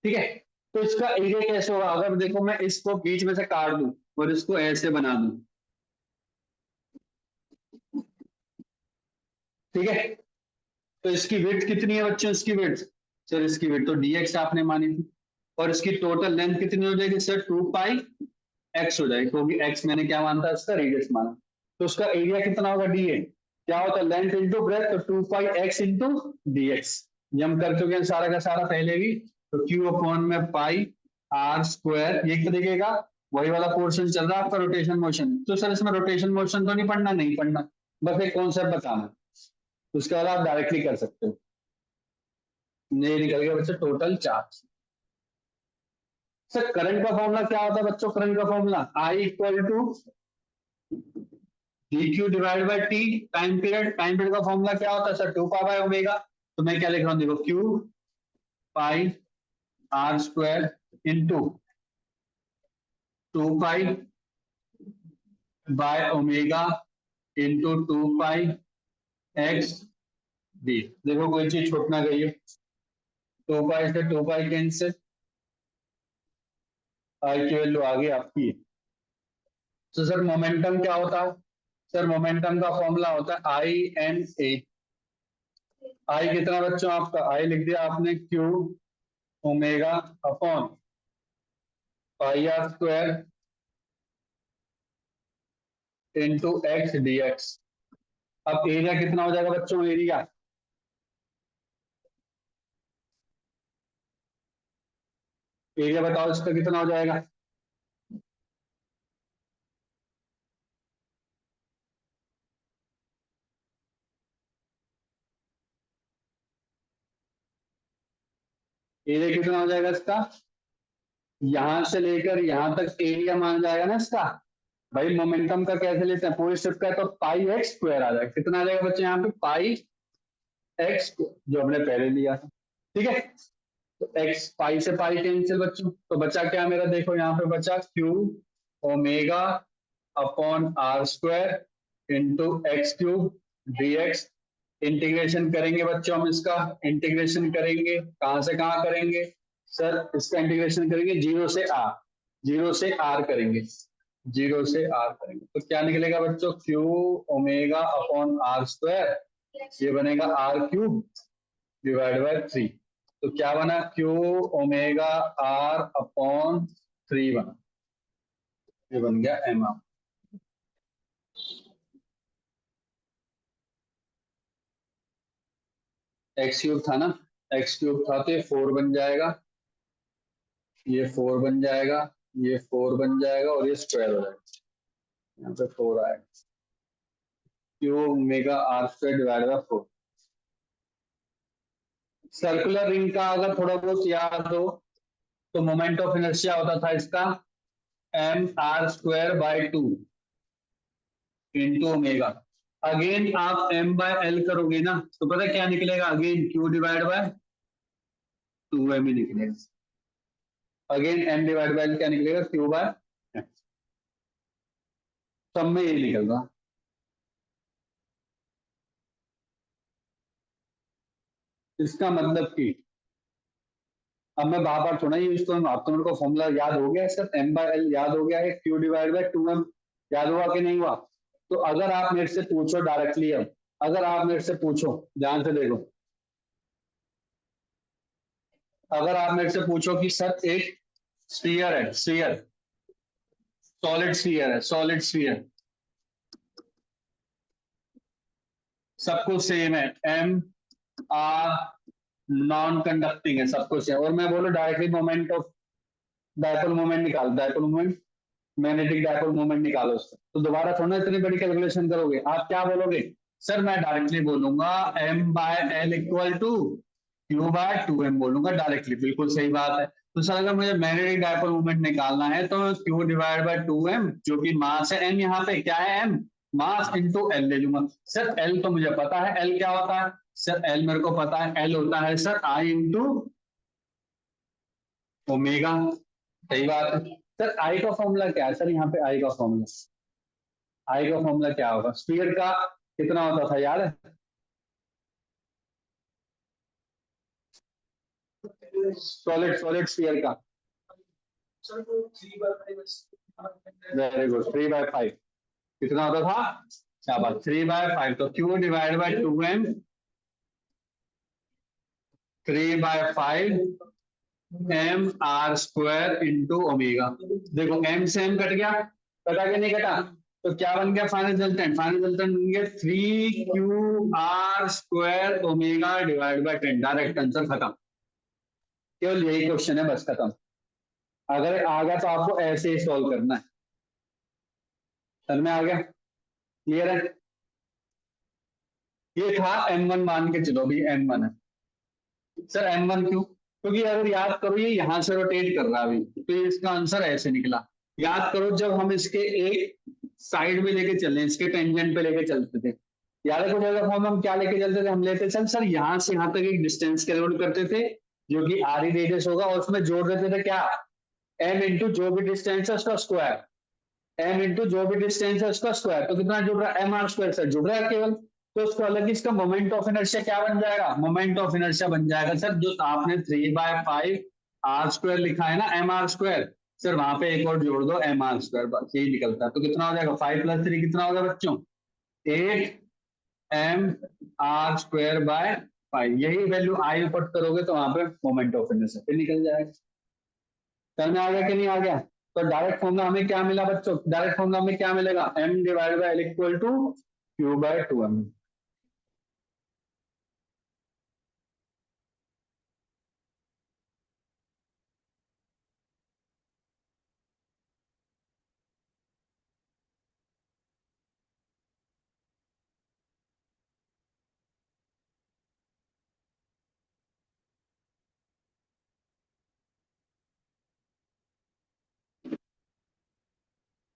ठीक है। तो इसका एरिया कैसे होगा, अगर देखो मैं इसको बीच में से काट दूं और इसको ऐसे बना दूं, ठीक है, तो इसकी विड्थ कितनी है बच्चों, इसकी विड्थ सर, इसकी विड्थ तो dx आपने मानी थी, और इसकी टोटल लेंथ कितनी हो जाएगी सर, 2 पाई x हो जाएगी, क्योंकि x मैंने क्या माना था, इसका रेडियस माना। तो उसका एरिया कितना होगा, dA, क्या होता है लेंथ इंटू ब्रेथ, तो 2 पाई x इंटू dx। ये हम कर चुके हैं सारा का सारा पहले भी। तो q अपॉन में पाई आर स्क्वायर, ये क्या दिखेगा, वही वाला पोर्शन चल रहा है आपका रोटेशन मोशन। तो सर इसमें रोटेशन मोशन तो नहीं पढ़ना, नहीं पढ़ना, बस एक कॉन्सेप्ट बताना, उसके बाद आप डायरेक्टली कर सकते हो। ये निकल गया बच्चों टोटल चार्ज। सर करंट का फॉर्मूला क्या होता है बच्चों, करंट का formula I equal to D Q divide by T, time period, time period का फॉर्मूला क्या होता है सर, 2 पाई बाय ओमेगा। तो मैं क्या लिख रहा हूँ देखो, Q pi R square into 2 pi by omega into 2 pi X D. देखो कोई चीज छूट ना गई है, 2 पाई से 2 पाई कैंसिल, आई की वैल्यू आ गई आपकी। तो सर मोमेंटम क्या होता है, सर मोमेंटम का फॉर्मूला होता है आई एन ए। आई कितना बच्चों आपका, आई लिख दिया आपने Q omega upon pi R square into X D X. अब एरिया कितना हो जाएगा बच्चों, एरिया एरिया बताओ इसका कितना हो जाएगा, एरिया कितना हो जाएगा इसका, यहां से लेकर यहां तक एरिया मान जाएगा ना इसका। भाई मोमेंटम का कैसे लेते हैं, पूरी शिफ्ट का, तो पाई एक्स स्क्वायर आ जाएगा, कितना आ जाएगा बच्चे यहाँ पे, पाई एक्स जो हमने पहले लिया था, ठीक है। तो एक्स पाई से पाई कैंसिल बच्चों, तो बचा क्या मेरा, देखो यहाँ पे बचा Q omega upon R square into X cube D X. Integration करेंगे बच्चों, हम इसका इंटीग्रेशन करेंगे, कहां से कहां करेंगे सर, इसका इंटीग्रेशन करेंगे जीरो से आर, जीरो से आर करेंगे, 0 से r करेंगे तो क्या निकलेगा बच्चों, Q omega upon R square, ये बनेगा आर क्यूब डिवाइड बाय 3। तो क्या बना, क्यू ओमेगा आर अपॉन 3 बना, ये बन गया एम आर। एक्स क्यूब था ना, एक्स क्यूब था तो ये 4 बन जाएगा, ये 4 बन जाएगा, ये 4 बन जाएगा और ये स्क्वायर हो जाएगा, यहाँ पे 4 आएगा, Q omega R square divide by 4। Circular ring का अगर थोड़ा बहुत याद हो तो मोमेंट ऑफ इनर्शिया होता था इसका M R square by 2 into omega. Again आप एम बाय एल करोगे ना तो पता है क्या निकलेगा, again Q divide by 2m ही निकलेगा। Again M divide by L क्या निकलेगा, क्यू बाय, सब में यही निकल रहा। इसका मतलब कि अब मैं बार बार थोड़ा यूज करूंगा, आप तो मेरे को फॉर्मूला याद हो गया सर, एम बाय एल याद हो गया है, क्यू डिवाइड बाय 2m याद हुआ कि नहीं हुआ। तो अगर आप मेरे से पूछो डायरेक्टली, अब अगर आप मेरे से पूछो, ध्यान से देखो, अगर आप मेरे से पूछो कि सर एक स्फीयर है, स्फीयर, सॉलिड स्फीयर है, सॉलिड स्फीयर, सब कुछ सेम है, एम आर नॉन कंडक्टिंग है, सब कुछ है, और मैं बोलो directly moment of dipole moment निकाल, dipole moment, magnetic dipole moment निकालो उसका, तो दोबारा थोड़ा इतनी बड़ी कैलकुलेशन करोगे, आप क्या बोलोगे, सर मैं डायरेक्टली बोलूंगा M by L equal to Q by 2m बोलूंगा डायरेक्टली, बिल्कुल सही बात है। तो सर अगर मुझे मैग्नेटिक डायपोल मोमेंट निकालना है तो क्यू डिवाइड बाय 2m, जो कि मास है m, यहाँ पे क्या है m, मास इंटू एल ले लूंगा। सर एल तो मुझे पता है, एल क्या होता है, सर एल मेरे को पता है, एल होता है सर आई इंटू ओमेगा, सही बात है। सर आई का फॉर्मूला क्या है, सर यहाँ पे आई का फॉर्मूला, आई का फॉर्मूला क्या होगा, स्फीयर का कितना होता था याद है, सॉलिड सॉलिड स्फीयर का, सर वो 3/5 वेरी गुड, 3/5 कितना होता था, क्या बात, 3/5, तो Q divide by 2m, 3/5 M R square into omega. देखो एम से एम कट गया, कटा के नहीं कटा, तो क्या बन गया फाइनल रिजल्टेंट, फाइनल रिजल्टेंट बन गया 3 QR square omega divide by 10, direct answer खत्म, केवल यही क्वेश्चन है, बस खत्म। अगर आ गया तो आपको ऐसे ही सॉल्व करना है, समझ में आ गया, क्लियर है। ये था M1, मान के चलो भी M1 है। सर M1 क्यों, क्योंकि अगर याद करो ये यहां से रोटेट कर रहा है अभी, तो ये इसका आंसर ऐसे निकला। याद करो जब हम इसके एक साइड में लेके चले, इसके टेंजेंट पे लेके चलते थे, याद है कुछ अगर फॉर्म हम क्या लेके चलते थे, हम लेते चल सर यहाँ से यहाँ तक एक डिस्टेंस कैलकुलेट करते थे जो कि आर ई रेडियस होगा, और उसमें जोड़ देते थे क्या, एम इंटू जो भी डिस्टेंस है उसका स्क्वायर, एम इंटू जो भी डिस्टेंस है उसका स्क्वायर, तो कितना जुड़ रहा है, एम आर स्क्वायर से जुड़ रहा है केवल, तो उसको अलग इसका मोमेंट ऑफ इनर्शिया क्या बन जाएगा, मोमेंट ऑफ इनर्शिया बन जाएगा सर, जो आपने 3/5 आर स्क्वायर लिखा है ना, एम आर स्क्वायर, सर वहां पे एक और जोड़ दो एम आर स्क्वायर, बस यही निकलता है। तो कितना हो जाएगा, 5 + 3 कितना होगा बच्चों, 8 mr² बाय 5, यही वैल्यू आई पुट करोगे तो वहां पे मोमेंट ऑफ इनर्शिया फिर निकल जाएगा। समझ में आ गया कि नहीं आ गया। तो डायरेक्ट फॉर्मूला हमें क्या मिला बच्चों, डायरेक्ट फॉर्मूला हमें क्या मिलेगा, M divide by L equal to Q by 2m।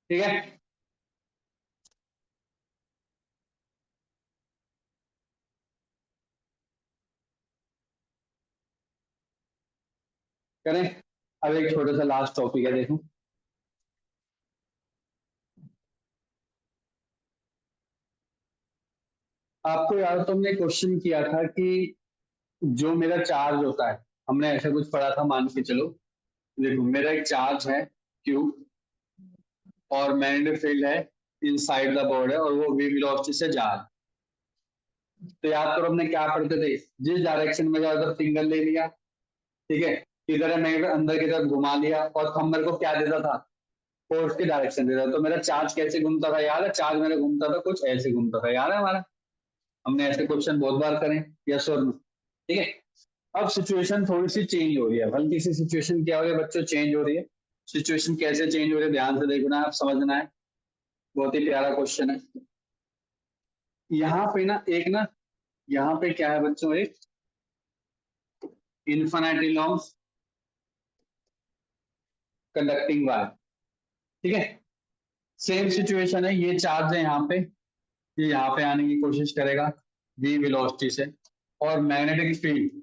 ठीक है, करें। अब एक छोटा सा लास्ट टॉपिक है, देखो आपको याद हो, तुमने क्वेश्चन किया था कि जो मेरा चार्ज होता है, हमने ऐसा कुछ पढ़ा था, मान के चलो, देखो मेरा एक चार्ज है Q, और मैग्नेटिक फील्ड है इनसाइड द बोर्ड है और वो v वेलोसिटी से जा रहा है। तो याद करो हमने क्या पढ़ते थे, जिस डायरेक्शन में जाओ उधर फिंगर ले लिया, ठीक है, इधर है मैग्नेट अंदर की तरफ घुमा लिया और थंब मेरे को क्या देता था, फोर्स की डायरेक्शन देता था। तो मेरा चार्ज कैसे घूमता था याद है, चार्ज मेरा घूमता था कुछ ऐसे घूमता था, याद है हमारा, हमने ऐसे क्वेश्चन बहुत बार करे, यस और नो, ठीक है। अब सिचुएशन थोड़ी सी चेंज हो रही है, हल्की सी सिचुएशन क्या हो रही है बच्चों, चेंज हो रही है। सिचुएशन कैसे चेंज हो रही है ध्यान से देखना है, आप समझना है, बहुत ही प्यारा क्वेश्चन है। यहाँ पे ना एक ना, यहाँ पे क्या है बच्चों, एक इन्फिनिटी लॉन्ग कंडक्टिंग वायर, ठीक है। सेम सिचुएशन है, ये चार्ज है यहाँ पे, ये यहाँ पे आने की कोशिश करेगा v वेलोसिटी से, और मैग्नेटिक फील्ड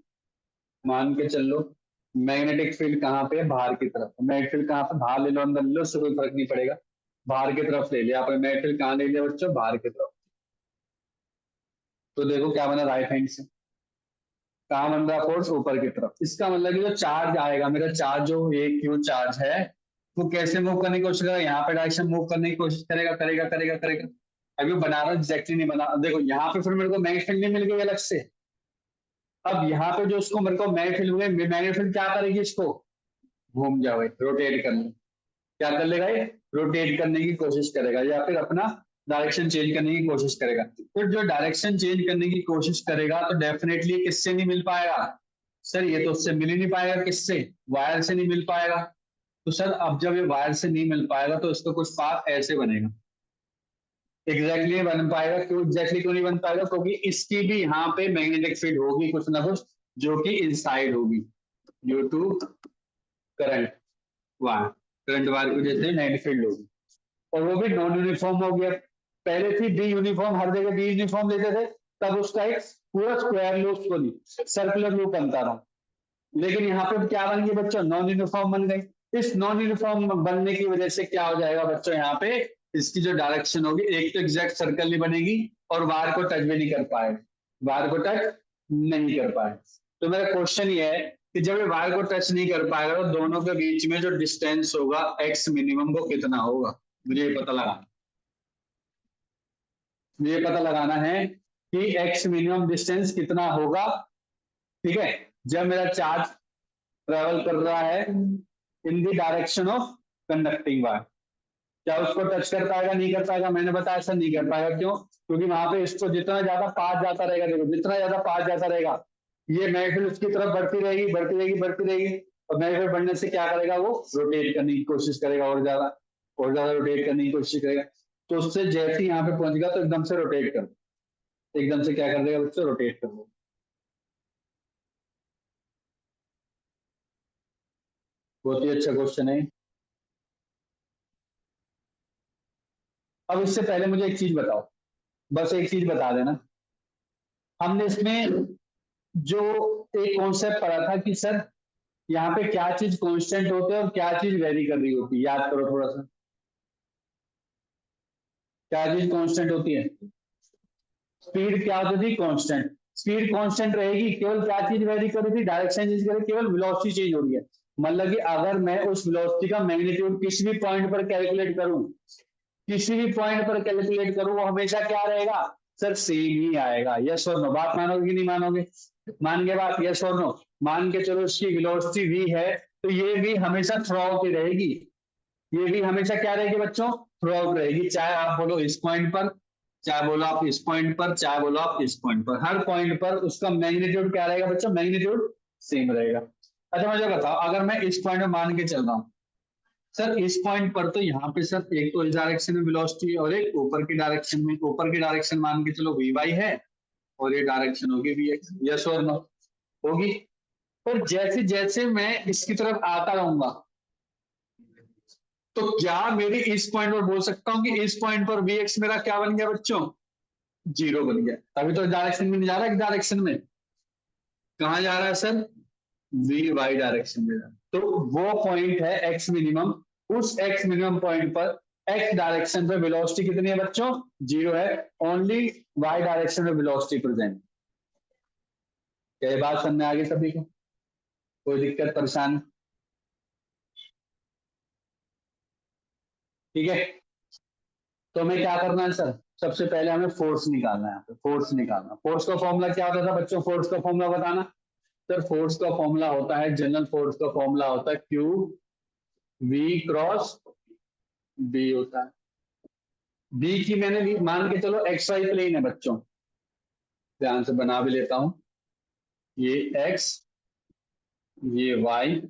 मान के चल लो, मैग्नेटिक फील्ड कहाँ पे है, बाहर की तरफ। मैग्नेटिक फील्ड कहाँ पे, बाहर ले लो अंदर ले लो, उससे कोई फर्क नहीं पड़ेगा, बाहर की तरफ ले लिया आपने। मैग्नेटिक फील्ड कहाँ ले लिया बच्चों, बाहर की तरफ। तो देखो क्या बना राइट हैंड से, कहाँ बन रहा फोर्स, ऊपर की तरफ। इसका मतलब कि जो चार्ज आएगा मेरा, चार्ज जो ये क्यू चार्ज है, वो कैसे मूव करने की कोशिश करेगा, यहाँ पे डायरेक्शन मूव करने की कोशिश करेगा, करेगा करेगा करेगा। अभी बना रहा हूँ एग्जैक्टली नहीं बना, देखो यहाँ पे फिर मेरे को मैग्नेटिक फील्ड नहीं मिल गई अलग से। अब यहाँ पे जो उसको मेरे को मैग्नेटिक फील्ड हुए, मैग्नेटिक फील्ड क्या करेगी, इसको घूम जाओ, रोटेट करने, क्या कर लेगा ये, रोटेट करने की कोशिश करेगा या फिर अपना डायरेक्शन चेंज करने की कोशिश करेगा। तो जो डायरेक्शन चेंज करने की कोशिश करेगा तो डेफिनेटली किससे नहीं मिल पाएगा, सर ये तो उससे मिल ही नहीं पाएगा, किससे, वायर से नहीं मिल पाएगा। तो सर अब जब ये वायर से नहीं मिल पाएगा तो इसका कुछ पाथ ऐसे बनेगा, एग्जैक्टली नहीं बन पाएगा। क्यों एग्जैक्टली क्यों नहीं बन पाएगा, क्योंकि इसकी भी यहाँ पे मैग्नेटिक फील्ड होगी कुछ ना कुछ, जो कि इनसाइड होगी due to current wire, current wire की वजह से नेगेटिव फील्ड होगी, और वो भी नॉन यूनिफॉर्म हो गया। पहले थी बी यूनिफॉर्म, हर जगह बी यूनिफॉर्म लेते थे, तब उसका एक पूरा स्क्वायर लूप को नहीं सर्कुलर लूप बनता रहा। लेकिन यहाँ पे क्या बन गई बच्चों, नॉन यूनिफॉर्म बन गई। इस नॉन यूनिफॉर्म बनने की वजह से क्या हो जाएगा बच्चों, यहाँ पे इसकी जो डायरेक्शन होगी, एक तो एग्जैक्ट सर्कल नहीं बनेगी और वायर को टच भी नहीं कर पाएगा, वायर को टच नहीं कर पाएगा। तो मेरा क्वेश्चन ये है कि जब ये वायर को टच नहीं कर पाएगा तो दोनों के बीच में जो डिस्टेंस होगा एक्स मिनिमम वो कितना होगा, मुझे ये पता लगाना, मुझे ये पता लगाना है कि एक्स मिनिमम डिस्टेंस कितना होगा, ठीक है, जब मेरा चार्ज ट्रेवल कर रहा है in the direction of conducting wire. क्या उसको टच कर पाएगा, नहीं कर पाएगा, मैंने बताया ऐसा नहीं कर पाएगा, क्यों, क्योंकि वहां पे इसको जितना ज्यादा पास जाता रहेगा, देखो जितना ज्यादा पास जाता रहेगा ये महफिल उसकी तरफ बढ़ती रहेगी बढ़ती रहेगी बढ़ती रहेगी, और महफिल बढ़ने से क्या करेगा, वो रोटेट करने की कोशिश करेगा और ज्यादा रोटेट करने की कोशिश करेगा। तो उससे जैसे ही यहाँ पे पहुंच गया तो एकदम से रोटेट कर, एकदम से क्या कर देगा बच्चों, रोटेट कर देगा। बहुत ही अच्छा क्वेश्चन है। अब इससे पहले मुझे एक चीज बताओ, बस एक चीज बता देना, हमने इसमें जो एक कॉन्सेप्ट पढ़ा था कि सर यहाँ पे क्या चीज कांस्टेंट होती है और क्या चीज वेरी कर रही होती है, याद करो थोड़ा सा, क्या चीज कांस्टेंट होती है, स्पीड क्या होती थी, कांस्टेंट, स्पीड कांस्टेंट रहेगी, केवल क्या चीज वेरी कर रही थी, डायरेक्शन चेंज कर रही, केवल वेलोसिटी चेंज हो रही है। मतलब कि अगर मैं उस वेलोसिटी का मैग्नीट्यूड किसी भी पॉइंट पर कैलकुलेट करूं, किसी भी पॉइंट पर कैलकुलेट करूं, वो हमेशा क्या रहेगा, सर सेम ही आएगा, यस और नो, बात मानोगे कि नहीं मानोगे, मान के बात, यस और नो, मान के चलो इसकी वेलोसिटी वी है तो ये भी हमेशा थ्रू आउट ही रहेगी, ये भी हमेशा क्या रहेगी बच्चों, थ्रू आउट रहेगी, चाहे आप बोलो इस पॉइंट पर, चाहे बोलो आप इस पॉइंट पर, चाहे बोलो आप इस पॉइंट पर, हर पॉइंट पर उसका मैग्नीट्यूड क्या रहेगा बच्चों, मैग्नीट्यूड सेम रहेगा। अच्छा मुझे बताओ, अगर मैं इस पॉइंट में मान के चल रहा हूँ, सर इस पॉइंट पर तो यहाँ पे सर एक तो इस डायरेक्शन में वेलोसिटी और एक ऊपर की डायरेक्शन में, ऊपर की डायरेक्शन मान के चलो वी वाई है और ये डायरेक्शन होगी वी एक्स, यस और नो, होगी। पर जैसे जैसे मैं इसकी तरफ आता रहूंगा तो क्या मेरी इस पॉइंट पर बोल सकता हूँ कि इस पॉइंट पर वी एक्स मेरा क्या बन गया बच्चों, जीरो बन गया, अभी तो डायरेक्शन में नहीं जा रहा, एक डायरेक्शन में कहाँ जा रहा है सर, वी वाई डायरेक्शन में जा रहा है। तो वो पॉइंट है एक्स मिनिमम, उस एक्स मिनिमम पॉइंट पर एक्स डायरेक्शन पे वेलोसिटी कितनी है बच्चों, जीरो है, ओनली वाई डायरेक्शन में वेलोसिटी प्रेजेंट। क्या ये बात समझ में आ गई सभी को, कोई दिक्कत परेशानी, ठीक है, तो हमें क्या करना है सर, सबसे पहले हमें फोर्स निकालना है, यहाँ पे फोर्स निकालना। फोर्स का फॉर्मूला क्या होता था बच्चों, फोर्स का फॉर्मूला बताना। सर फोर्स का फॉर्मूला होता है, जनरल फोर्स का फॉर्मूला होता है क्यू वी क्रॉस बी होता है। बी की मैंने मान के चलो एक्स वाई प्लेन है बच्चों, ध्यान से बना भी लेता हूं, ये एक्स, ये वाई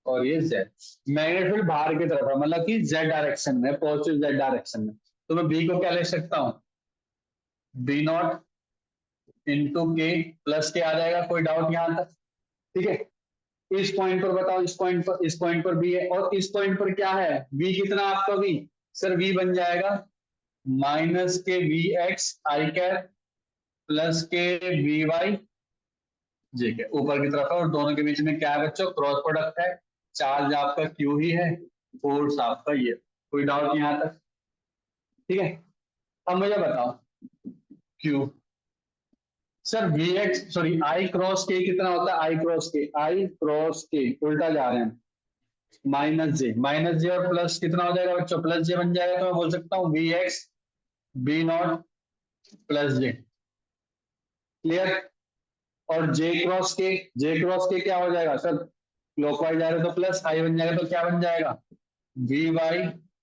और ये जेड। मैग्नेट फील्ड बाहर की तरफ है, मतलब कि जेड डायरेक्शन में, पॉजिटिव जेड डायरेक्शन में। तो मैं बी को क्या लिख सकता हूँ, बी नॉट इंटू के प्लस के आ जाएगा, कोई डाउट यहां तक? ठीक है, इस पॉइंट पर बताओ, इस पॉइंट पर बी है, और इस पॉइंट पर क्या है, वी कितना आपका वी, सर वी बन जाएगा minus K V X I cap plus K V Y J के, ऊपर की तरफ है, और दोनों के बीच में क्या है बच्चों, क्रॉस प्रोडक्ट है। चार्ज आपका क्यू ही है, फोर्स आपका ये, कोई डाउट यहां तक? ठीक है, अब मुझे बताओ Q, sir V X sorry I cross K कितना होता है, आई क्रॉस के उल्टा जा रहे हैं, माइनस जे और प्लस कितना हो जाएगा बच्चों, प्लस जे बन जाएगा। तो मैं बोल सकता हूँ V X B not plus J, clear? और जे क्रॉस के क्या हो जाएगा सर, क्लॉकवाइज जा रहे हो तो प्लस, आई बन जाएगा तो क्या बन जाएगा, V Y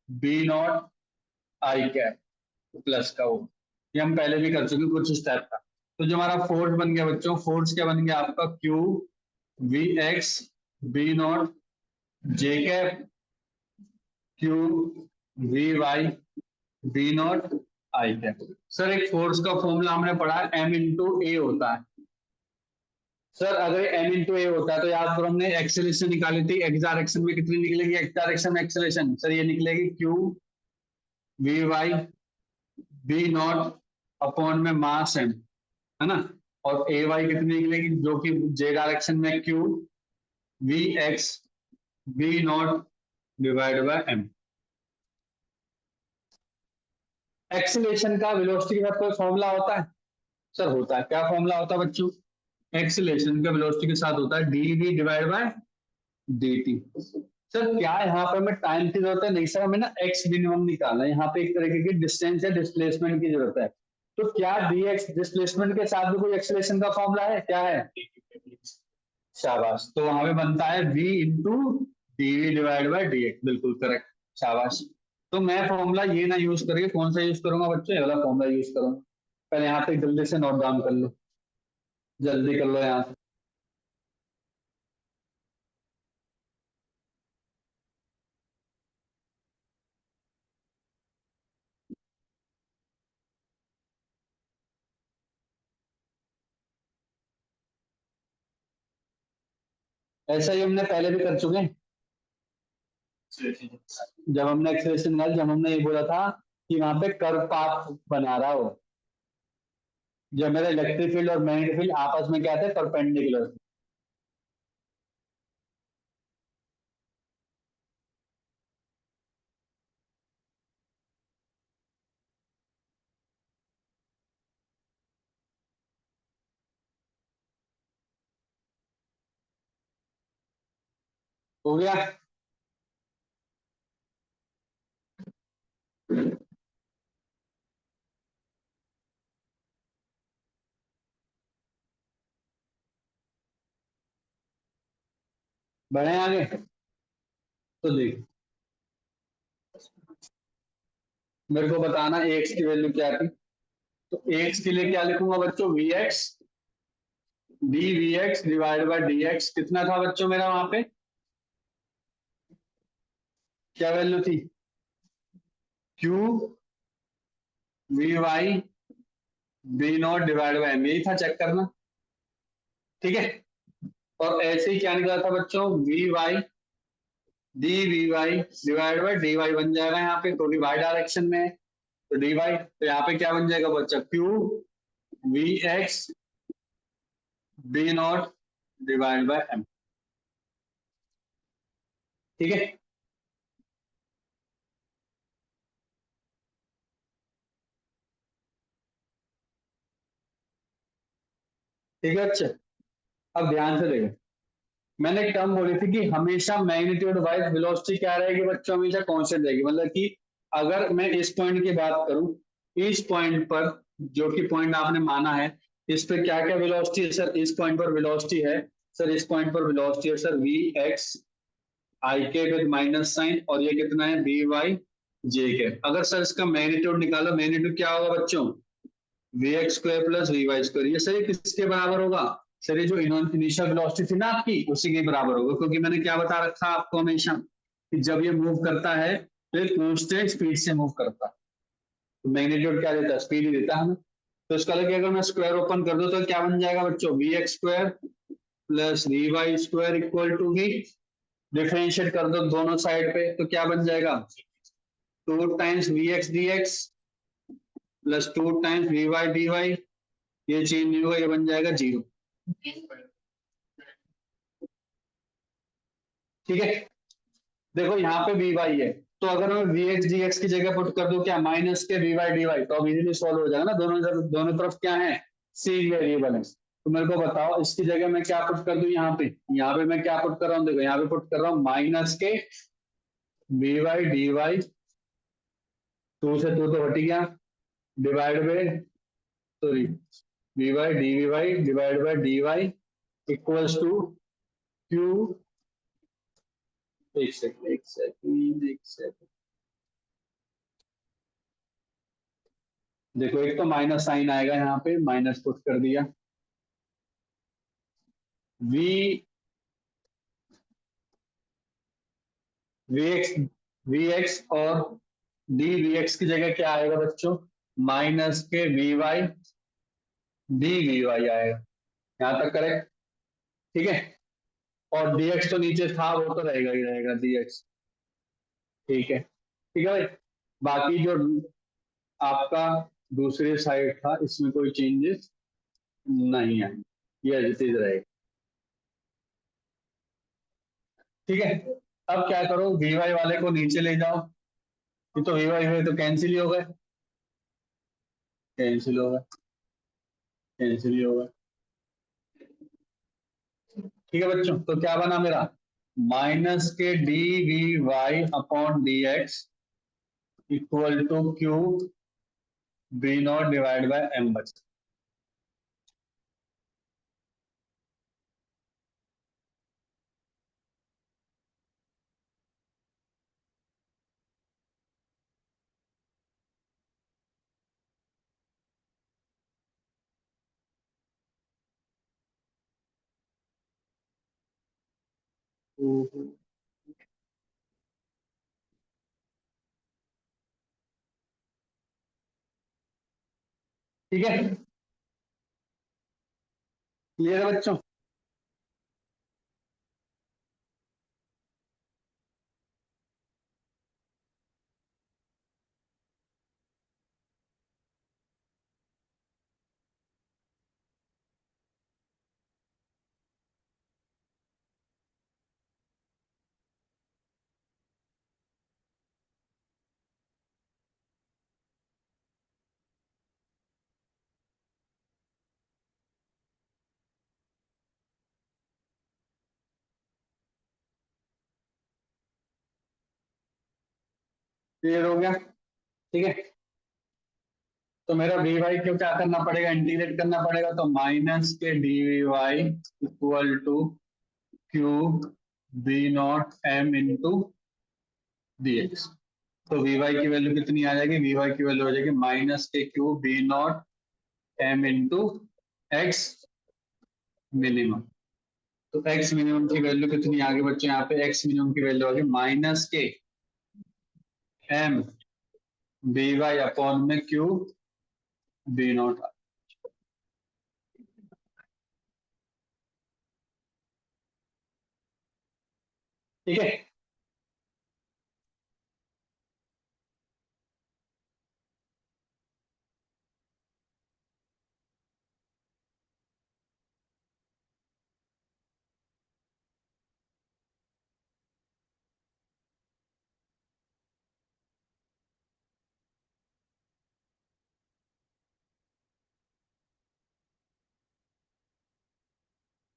B not I cap plus का वो, ये हम पहले भी कर चुके कुछ स्टेप का। तो जो हमारा फोर्स बन गया बच्चों, फोर्स क्या बन गया आपका, Q V X B not J cap Q V Y B not I cap. Sir एक फोर्स का फॉर्मूला हमने पढ़ा है, एम इंटू ए होता है। सर अगर एम इंटू ए होता है तो याद करो हमने एक्सेलरेशन निकाली थी, एक्स डायरेक्शन में कितनी निकलेगी, एक्स डायरेक्शन में एक्सेलरेशन, सर ये निकलेगी Q V Y B not upon में मास एम, है ना, और ए वाई कितनी निकलेगी, जो कि जे डायरेक्शन में Q V X B not divide by M. Acceleration का वेलोसिटी के साथ कोई फॉर्मूला होता है? सर होता है, क्या फॉर्मूला होता है बच्चों, एक्सेलरेशन का वेलोसिटी के साथ होता है D V divide by D T. Sir क्या यहाँ पे हमें टाइम की जरूरत है, नहीं सर, हमें ना एक्स मिनिमम निकालना है, यहाँ पे एक तरीके की डिस्टेंस या डिस्प्लेसमेंट की जरूरत है। तो क्या डी एक्स डिस्प्लेसमेंट के साथ भी कोई एक्सेलरेशन का फॉर्मूला है, क्या है, शाबाश, तो वहां पे बनता है v into D V divide by D X, बिल्कुल करेक्ट, शाबाश। तो मैं फॉर्मूला ये ना यूज करके कौन सा यूज करूंगा बच्चों, ये वाला फॉर्मूला यूज करूंगा। पहले यहाँ पे जल्दी से नोट डाउन कर लो, जल्दी कर लो यहाँ से। ऐसा ही हमने पहले भी कर चुके हैं, जब हमने एक्सेलरेशन निकाली, जब हमने ये बोला था कि वहां पे कर्व पाथ बना रहा हो, जब मेरा इलेक्ट्रिक फील्ड और मैग्नेटिक फील्ड आपस में क्या थे, परपेंडिकुलर। हो गया, बढ़े आगे। तो देख, मेरे को बताना एक्स की वैल्यू क्या थी। तो एक्स के लिए क्या लिखूंगा बच्चों, V X D V X divide by D X, कितना था बच्चों मेरा वहां पे, क्या वैल्यू थी, Q V Y B not divide by M, यही था, चेक करना। ठीक है, और ऐसे ही क्या निकला था बच्चों, V Y D V Y divide by D Y बन जाएगा यहाँ पे, क्योंकि वाई डायरेक्शन में है, तो डी वाई, तो यहाँ पे क्या बन जाएगा बच्चा, Q V X B not divide by M. ठीक है, ठीक है, अच्छा अब ध्यान से देखो, मैंने एक टर्म बोली थी कि हमेशा मैग्नीट्यूड वाइज वेलोसिटी क्या रहेगी बच्चों, हमेशा कांस्टेंट रहेगी। मतलब कि अगर मैं इस पॉइंट की बात करूं, इस पॉइंट पर जो कि पॉइंट आपने माना है, इस पे क्या क्या वेलोसिटी है सर, इस पॉइंट पर वेलोसिटी है सर, इस पॉइंट पर वेलोसिटी है सर वी एक्स आई के विद माइनस साइन, और ये कितना है वी वाई जे के। अगर सर इसका मैग्नीट्यूड निकालो, मैग्नीट्यूड क्या होगा बच्चों, V X square plus V Y square. ये सर किसके बराबर होगा सर, ये जो इनिशियल वेलोसिटी थी ना आपकी, उसी के बराबर होगा। क्योंकि मैंने क्या बता रखा आपको हमेशा कि जब ये मूव करता है तो ये कांस्टेंट स्पीड से मूव करता है। तो मैग्नीट्यूड क्या देता है, स्पीड ही देता है हमें। तो इसका लगे अगर मैं स्क्वायर ओपन कर दूं तो क्या बन जाएगा बच्चों, V X square plus V Y square equal to V, differentiate कर दो दोनों साइड पे तो क्या बन जाएगा, 2 times V X D X plus 2 times V Y D Y. ये चेंज नहीं होगा, ये बन जाएगा 0। ठीक है, देखो यहाँ पे वी वाई है, तो अगर मैं वी एक्स डी एक्स की जगह पुट कर दूं क्या, minus K V Y D Y, तो अब इजीली सॉल्व हो जाएगा ना। दोनों तरफ क्या है, सी वेरिएबल है। तो मेरे को बताओ इसकी जगह मैं क्या पुट कर दूं, यहाँ पे मैं क्या पुट कर रहा हूँ, देखो यहाँ पे पुट कर रहा हूँ minus K V Y D Y, 2 से 2 तो हट गया, divide by, sorry, V Y D V Y divide by D Y equals to Q, एक सेकंड, देखो एक तो माइनस साइन आएगा, यहाँ पे माइनस पुट कर दिया, V V X V X और डी वी एक्स की जगह क्या आएगा बच्चों, minus K V Y D V Y आएगा। यहाँ तक करेक्ट, ठीक है। और डी एक्स तो नीचे था, वो तो रहेगा ही रहेगा डी एक्स, ठीक है भाई। बाकी जो आपका दूसरी साइड था, इसमें कोई चेंजेस नहीं है, ये एज इट इज रहेगा। ठीक है, अब क्या करो, वी वाई वाले को नीचे ले जाओ, ये तो वी वाई हुए तो कैंसिल ही हो गए, कैंसिल हो गए, कैंसिल ही हो गए। ठीक है बच्चों, तो क्या बना मेरा, minus K D V Y upon D X equal to Q B not divide by M बचा। ठीक है, क्लियर है बच्चों। क्लियर हो गया, ठीक है। तो मेरा वी वाई क्यों क्या करना पड़ेगा, इंटीग्रेट करना पड़ेगा, तो minus K D V Y equal to Q B not M into D X. तो वी वाई की वैल्यू कितनी आ जाएगी, वी वाई की वैल्यू हो जाएगी minus K Q B not M into X minimum. तो एक्स मिनिमम की वैल्यू कितनी आ गई बच्चों, यहाँ पे एक्स मिनिमम की वैल्यू आ गई minus K M B Y upon में क्यू बी नॉट। ठीक है,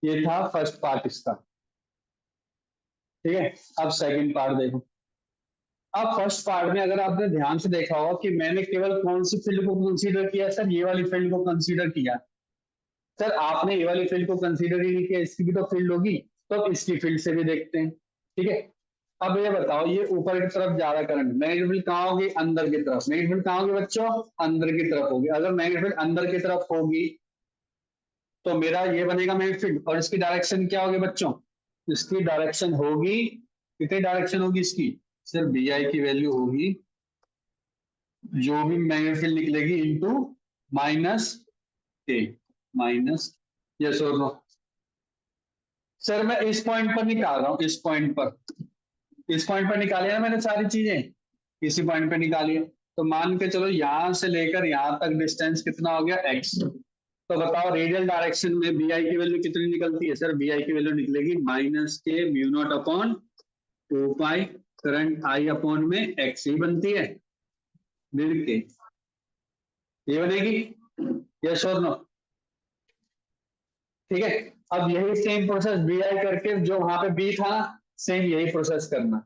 ये था फर्स्ट पार्ट इसका। ठीक है, अब सेकंड पार्ट देखो। अब फर्स्ट पार्ट में अगर आपने ध्यान से देखा होगा कि मैंने केवल कौन सी फील्ड को कंसीडर किया सर, ये वाली फील्ड को कंसीडर किया। सर आपने ये वाली फील्ड को कंसीडर ही नहीं किया, इसकी भी तो फील्ड होगी, तो अब इसकी फील्ड से भी देखते हैं। ठीक है, अब ये बताओ, ये ऊपर की तरफ जा रहा करंट, मैग्नेटिक फील्ड कहाँ होगी, अंदर की तरफ। मैग्नेटिक फील्ड कहाँ होगी बच्चों, अंदर की तरफ होगी। अगर मैग्नेटिक फील्ड अंदर की तरफ होगी तो मेरा ये बनेगा मैग्नेटिक फील्ड, और इसकी डायरेक्शन क्या होगी बच्चों, इसकी डायरेक्शन होगी, कितनी डायरेक्शन होगी इसकी, सिर्फ बी आई की वैल्यू होगी जो भी मैग्नेटिक फील्ड निकलेगी इनटू माइनस ए, माइनस, यस और नो। सर मैं इस पॉइंट पर निकाल रहा हूं, इस पॉइंट पर निकाली है ना मैंने सारी चीजें, इसी पॉइंट पे निकाली है। तो मान के चलो यहां से लेकर यहां तक डिस्टेंस कितना हो गया, एक्स। तो बताओ रेडियल डायरेक्शन में बी आई की वैल्यू कितनी निकलती है, सर बी आई की वैल्यू निकलेगी माइनस के mu not upon 2 pi current I upon में एक्स ही बनती है, मिल के ये बनेगी, यस और नो। ठीक है, अब यही सेम प्रोसेस बी आई करके जो वहां पे बी था ना, सेम यही प्रोसेस करना।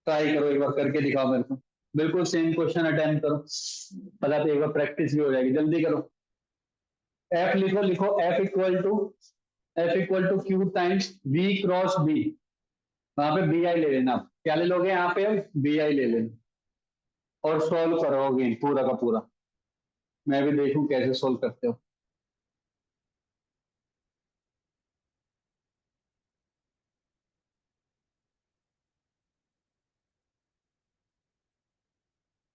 ट्राई करो एक बार करके दिखाओ मेरे को, बिल्कुल सेम क्वेश्चन अटेम्प्ट करो, पता तो एक बार प्रैक्टिस भी हो जाएगी, जल्दी करो। एफ लिखो, लिखो F equal to Q times B cross B, वहां पे बी आई ले लेना। क्या ले लोगे यहाँ पे, बी आई ले लेना और सॉल्व करोगे पूरा का पूरा। मैं भी देखूं कैसे सॉल्व करते हो।